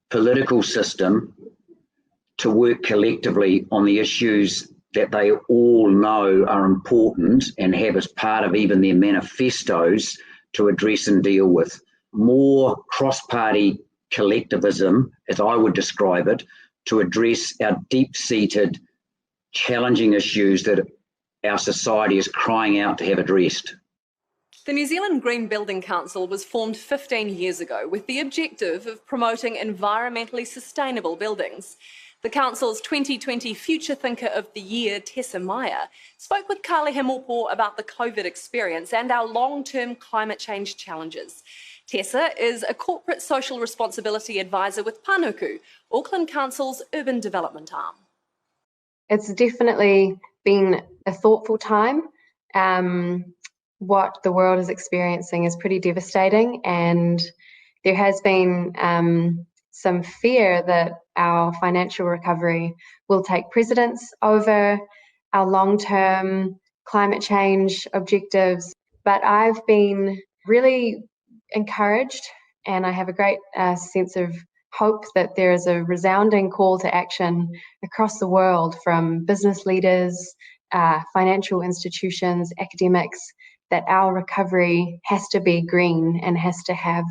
political system to work collectively on the issues that they all know are important and have as part of even their manifestos to address and deal with. More cross-party collectivism, as I would describe it, to address our deep-seated, challenging issues that our society is crying out to have addressed. The New Zealand Green Building Council was formed 15 years ago with the objective of promoting environmentally sustainable buildings. The Council's 2020 Future Thinker of the Year, Tessa Meyer, spoke with Kāle Hemopō about the COVID experience and our long-term climate change challenges. Tessa is a corporate social responsibility advisor with Panuku, Auckland Council's urban development arm. It's definitely been a thoughtful time. What the world is experiencing is pretty devastating, and there has been some fear that our financial recovery will take precedence over our long-term climate change objectives. But I've been really encouraged, and I have a great sense of hope that there is a resounding call to action across the world from business leaders, financial institutions, academics, that our recovery has to be green and has to have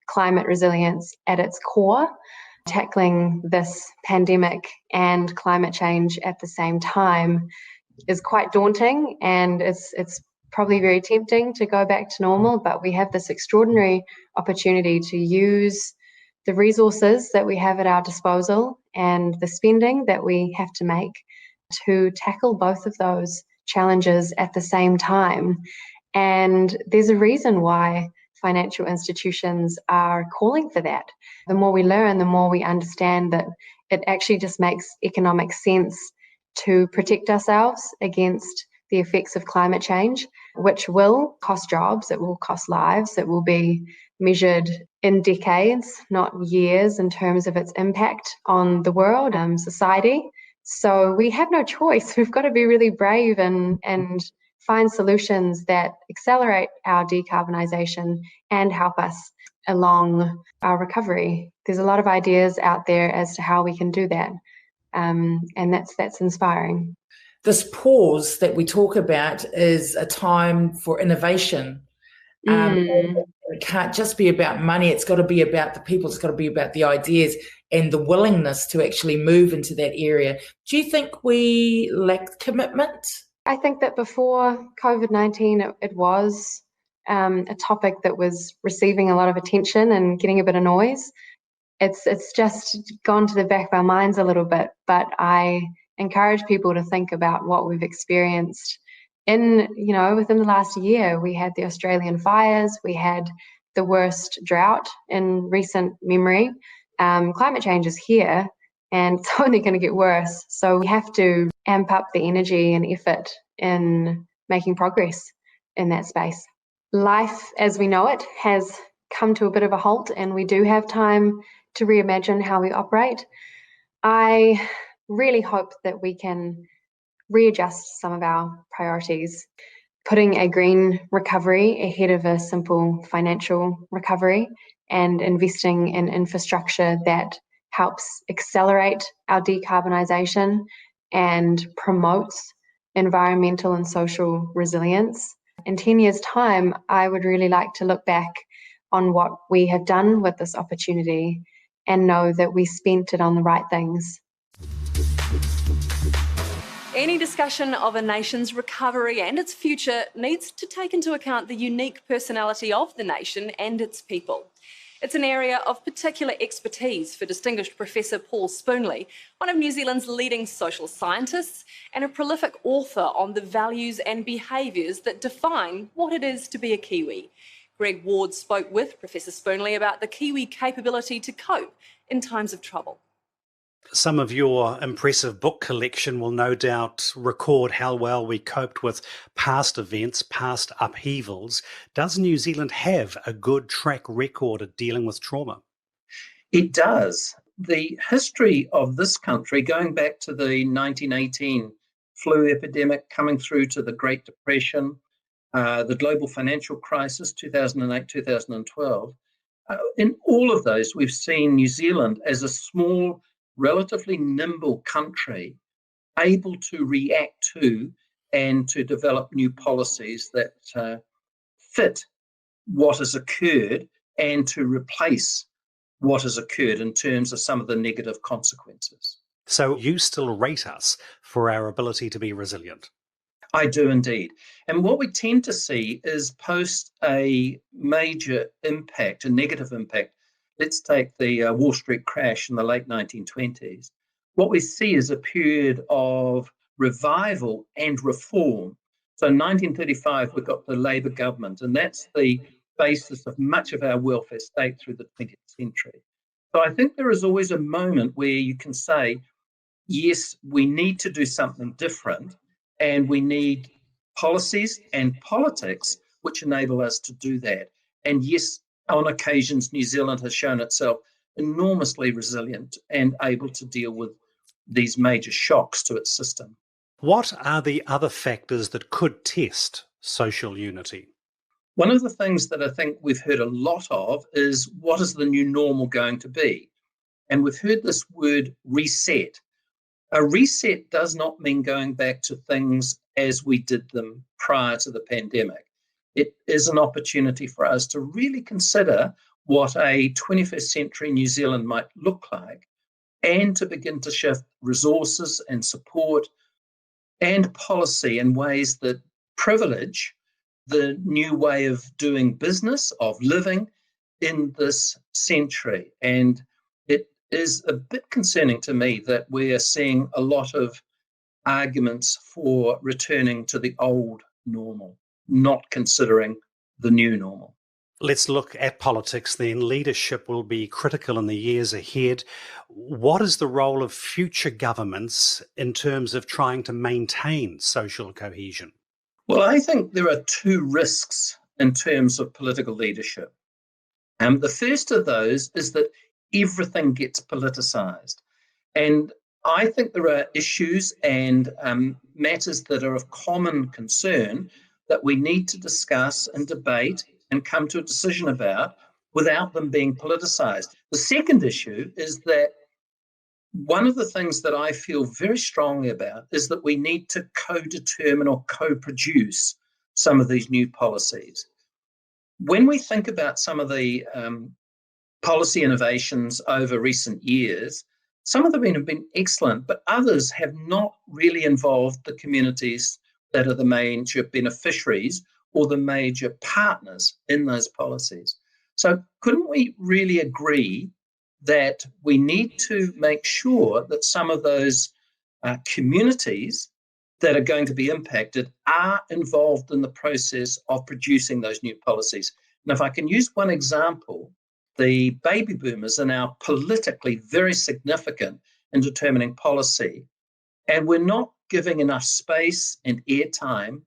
climate resilience at its core. Tackling this pandemic and climate change at the same time is quite daunting, and it's probably very tempting to go back to normal, but we have this extraordinary opportunity to use the resources that we have at our disposal and the spending that we have to make to tackle both of those challenges at the same time. And there's a reason why financial institutions are calling for that. The more we learn, the more we understand that it actually just makes economic sense to protect ourselves against the effects of climate change, which will cost jobs, it will cost lives, it will be measured in decades, not years, in terms of its impact on the world and society. So we have no choice. We've got to be really brave and find solutions that accelerate our decarbonisation and help us along our recovery. There's a lot of ideas out there as to how we can do that, and that's inspiring. This pause that we talk about is a time for innovation. It can't just be about money. It's got to be about the people. It's got to be about the ideas and the willingness to actually move into that area. Do you think we lack commitment? I think that before COVID-19, it was a topic that was receiving a lot of attention and getting a bit of noise. It's just gone to the back of our minds a little bit, but I encourage people to think about what we've experienced within the last year. We had the Australian fires, we had the worst drought in recent memory. Climate change is here, and it's only going to get worse. So we have to amp up the energy and effort in making progress in that space. Life as we know it has come to a bit of a halt, and we do have time to reimagine how we operate. I really hope that we can readjust some of our priorities, putting a green recovery ahead of a simple financial recovery and investing in infrastructure that helps accelerate our decarbonisation and promotes environmental and social resilience. In 10 years' time, I would really like to look back on what we have done with this opportunity and know that we spent it on the right things. Any discussion of a nation's recovery and its future needs to take into account the unique personality of the nation and its people. It's an area of particular expertise for distinguished Professor Paul Spoonley, one of New Zealand's leading social scientists and a prolific author on the values and behaviours that define what it is to be a Kiwi. Greg Ward spoke with Professor Spoonley about the Kiwi capability to cope in times of trouble. Some of your impressive book collection will no doubt record how well we coped with past events, past upheavals. Does New Zealand have a good track record at dealing with trauma? It does. The history of this country, going back to the 1918 flu epidemic, coming through to the Great Depression, the global financial crisis, 2008, 2012, in all of those, we've seen New Zealand as a small, relatively nimble country able to react to and to develop new policies that fit what has occurred and to replace what has occurred in terms of some of the negative consequences. So you still rate us for our ability to be resilient? I do indeed. And what we tend to see is post a major impact, a negative impact. Let's take the Wall Street crash in the late 1920s. What we see is a period of revival and reform. So in 1935, we got the Labour government, and that's the basis of much of our welfare state through the 20th century. So I think there is always a moment where you can say, yes, we need to do something different, and we need policies and politics which enable us to do that. And yes, on occasions, New Zealand has shown itself enormously resilient and able to deal with these major shocks to its system. What are the other factors that could test social unity? One of the things that I think we've heard a lot of is, what is the new normal going to be? And we've heard this word reset. A reset does not mean going back to things as we did them prior to the pandemic. It is an opportunity for us to really consider what a 21st century New Zealand might look like, and to begin to shift resources and support and policy in ways that privilege the new way of doing business, of living in this century. And it is a bit concerning to me that we are seeing a lot of arguments for returning to the old normal, not considering the new normal. Let's look at politics then. Leadership will be critical in the years ahead. What is the role of future governments in terms of trying to maintain social cohesion? Well, I think there are two risks in terms of political leadership. The first of those is that everything gets politicised. And I think there are issues and matters that are of common concern that we need to discuss and debate and come to a decision about without them being politicised. The second issue is that one of the things that I feel very strongly about is that we need to co-determine or co-produce some of these new policies. When we think about some of the policy innovations over recent years, some of them have been excellent, but others have not really involved the communities that are the major beneficiaries or the major partners in those policies. So couldn't we really agree that we need to make sure that some of those communities that are going to be impacted are involved in the process of producing those new policies? And if I can use one example, the baby boomers are now politically very significant in determining policy, and we're not giving enough space and airtime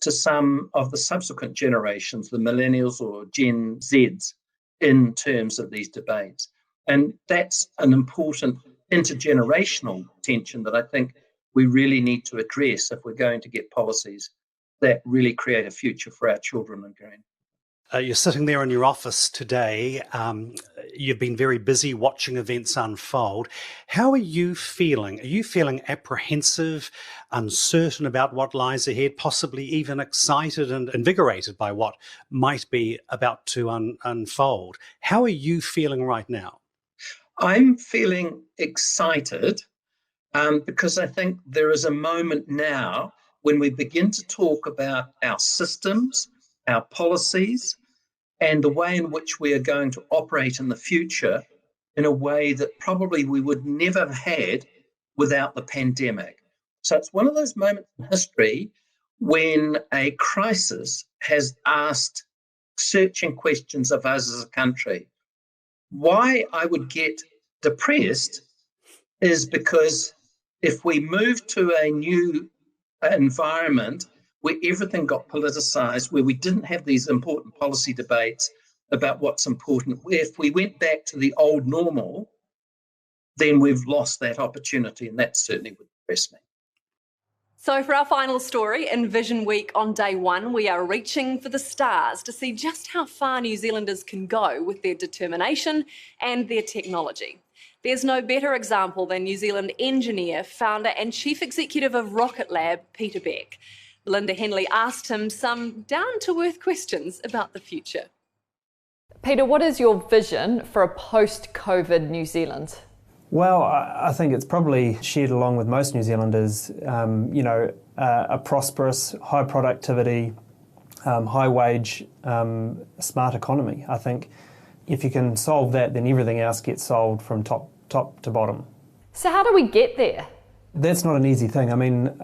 to some of the subsequent generations, the millennials or Gen Zs, in terms of these debates. And that's an important intergenerational tension that I think we really need to address if we're going to get policies that really create a future for our children and grandchildren. You're sitting there in your office today. You've been very busy watching events unfold. How are you feeling? Are you feeling apprehensive, uncertain about what lies ahead, possibly even excited and invigorated by what might be about to unfold? How are you feeling right now? I'm feeling excited because I think there is a moment now when we begin to talk about our systems, our policies, and the way in which we are going to operate in the future in a way that probably we would never have had without the pandemic. So it's one of those moments in history when a crisis has asked searching questions of us as a country. Why I would get depressed is because if we move to a new environment where everything got politicised, where we didn't have these important policy debates about what's important, if we went back to the old normal, then we've lost that opportunity, and that certainly would depress me. So for our final story, in Vision Week on day one, we are reaching for the stars to see just how far New Zealanders can go with their determination and their technology. There's no better example than New Zealand engineer, founder and chief executive of Rocket Lab, Peter Beck. Belinda Henley asked him some down-to-earth questions about the future. Peter, what is your vision for a post-COVID New Zealand? Well, I think it's probably shared along with most New Zealanders, a prosperous, high productivity, high wage, smart economy. I think if you can solve that, then everything else gets solved from top to bottom. So how do we get there? That's not an easy thing. I mean,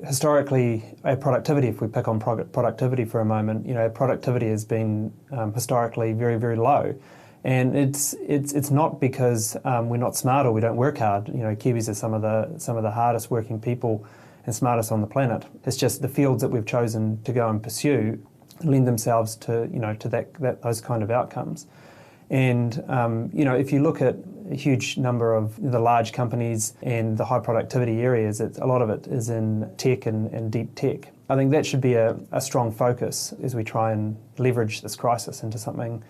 historically, productivity, if we pick on productivity for a moment, productivity has been historically very, very low. And it's not because we're not smart or we don't work hard. Kiwis are some of the hardest working people and smartest on the planet. It's just the fields that we've chosen to go and pursue lend themselves to those kind of outcomes. And if you look at a huge number of the large companies and the high productivity areas, a lot of it is in tech and deep tech. I think that should be a strong focus as we try and leverage this crisis into something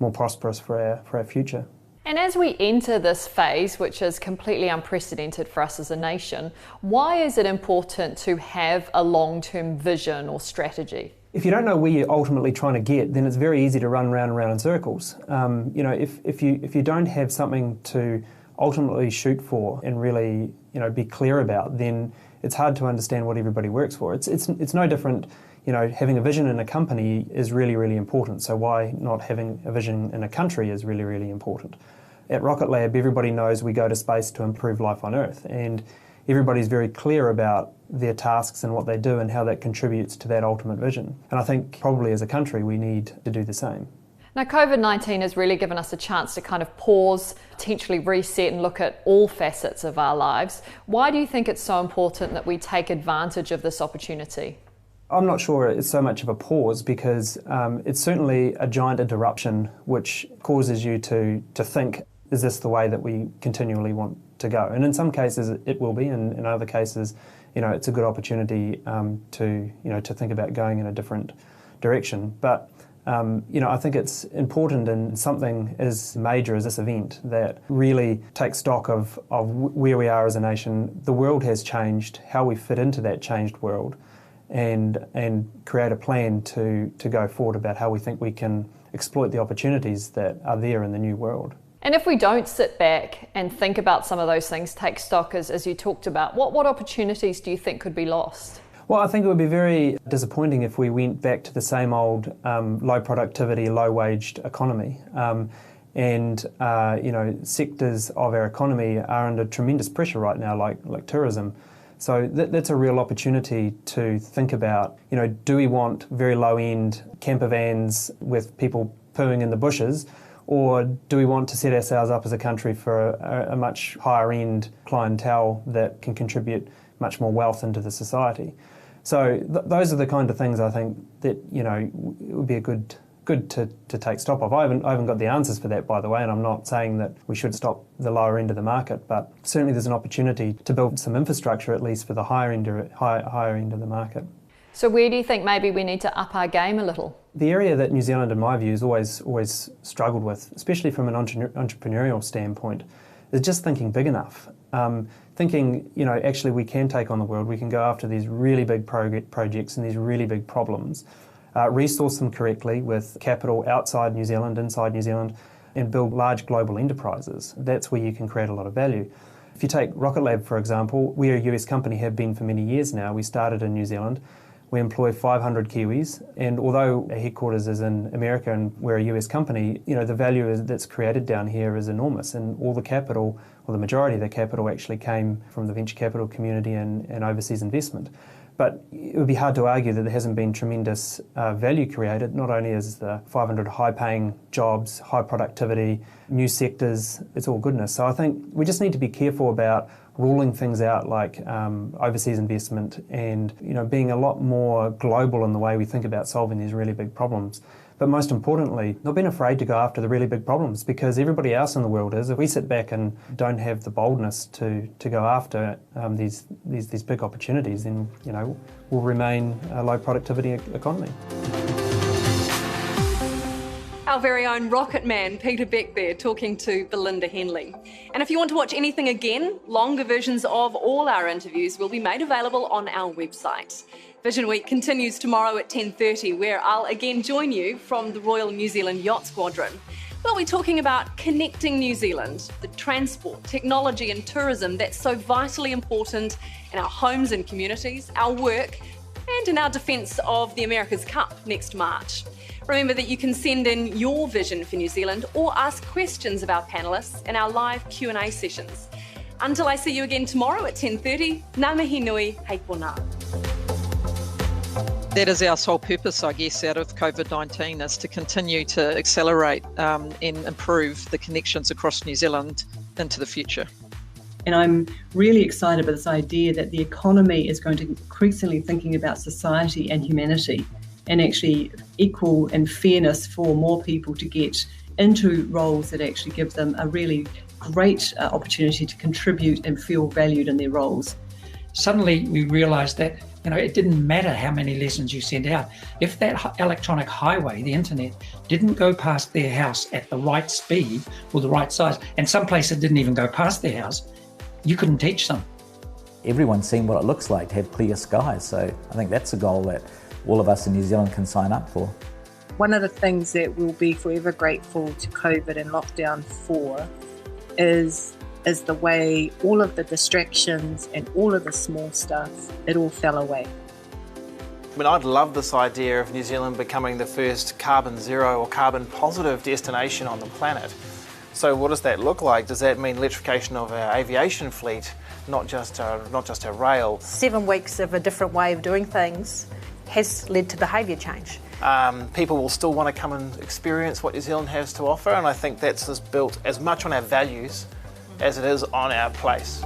more prosperous for our future. And as we enter this phase, which is completely unprecedented for us as a nation, why is it important to have a long-term vision or strategy? If you don't know where you're ultimately trying to get, then it's very easy to run round and round in circles. If you don't have something to ultimately shoot for and really be clear about, then it's hard to understand what everybody works for. It's no different. Having a vision in a company is really, really important. So why not having a vision in a country is really, really important. At Rocket Lab, everybody knows we go to space to improve life on Earth, and everybody's very clear about their tasks and what they do and how that contributes to that ultimate vision. And I think probably as a country we need to do the same. Now, COVID-19 has really given us a chance to kind of pause, potentially reset and look at all facets of our lives. Why do you think it's so important that we take advantage of this opportunity? I'm not sure it's so much of a pause because it's certainly a giant interruption which causes you to think, is this the way that we continually want to go? And in some cases it will be, and in other cases, it's a good opportunity to think about going in a different direction. But I think it's important in something as major as this event that really takes stock of where we are as a nation. The world has changed, how we fit into that changed world, and create a plan to go forward about how we think we can exploit the opportunities that are there in the new world. And if we don't sit back and think about some of those things, take stock as you talked about, what opportunities do you think could be lost? Well, I think it would be very disappointing if we went back to the same old low productivity, low waged economy. Sectors of our economy are under tremendous pressure right now, like tourism. So that's a real opportunity to think about, do we want very low-end camper vans with people pooing in the bushes, or do we want to set ourselves up as a country for a much higher-end clientele that can contribute much more wealth into the society? So those are the kind of things I think that it would be good to take stock of. I haven't got the answers for that, by the way, and I'm not saying that we should stop the lower end of the market, but certainly there's an opportunity to build some infrastructure at least for the higher end of the market. So where do you think maybe we need to up our game a little? The area that New Zealand, in my view, has always struggled with, especially from an entrepreneurial standpoint, is just thinking big enough. Thinking, actually we can take on the world, we can go after these really big projects and these really big problems, resource them correctly with capital outside New Zealand, inside New Zealand, and build large global enterprises. That's where you can create a lot of value. If you take Rocket Lab, for example, we're a US company, have been for many years now. We started in New Zealand. We employ 500 Kiwis, and although our headquarters is in America and we're a US company, the value that's created down here is enormous, and all the capital, or the majority of the capital, actually came from the venture capital community and overseas investment. But it would be hard to argue that there hasn't been tremendous value created, not only as the 500 high-paying jobs, high productivity, new sectors, it's all goodness. So I think we just need to be careful about ruling things out like overseas investment and being a lot more global in the way we think about solving these really big problems. But most importantly, not being afraid to go after the really big problems, because everybody else in the world is. If we sit back and don't have the boldness to go after these big opportunities, then we'll remain a low productivity economy. Our very own rocket man, Peter Beck there, talking to Belinda Henley. And if you want to watch anything again, longer versions of all our interviews will be made available on our website. Vision Week continues tomorrow at 10:30, where I'll again join you from the Royal New Zealand Yacht Squadron. We'll be talking about connecting New Zealand, the transport, technology and tourism that's so vitally important in our homes and communities, our work, and in our defence of the America's Cup next March. Remember that you can send in your vision for New Zealand or ask questions of our panellists in our live Q&A sessions. Until I see you again tomorrow at 10:30, ngā mihi nui, hei pōnā. That is our sole purpose, I guess, out of COVID-19, is to continue to accelerate and improve the connections across New Zealand into the future. And I'm really excited about this idea that the economy is going to increasingly thinking about society and humanity, and actually equal and fairness for more people to get into roles that actually give them a really great opportunity to contribute and feel valued in their roles. Suddenly we realised that it didn't matter how many lessons you sent out. If that electronic highway, the internet, didn't go past their house at the right speed or the right size, and some places didn't even go past their house, you couldn't teach them. Everyone's seen what it looks like to have clear skies, so I think that's a goal that all of us in New Zealand can sign up for. One of the things that we'll be forever grateful to COVID and lockdown for is the way all of the distractions and all of the small stuff, it all fell away. I mean, I'd love this idea of New Zealand becoming the first carbon zero or carbon positive destination on the planet. So what does that look like? Does that mean electrification of our aviation fleet, not just our rail? 7 weeks of a different way of doing things has led to behaviour change. People will still want to come and experience what New Zealand has to offer, and I think that's built as much on our values as it is on our place.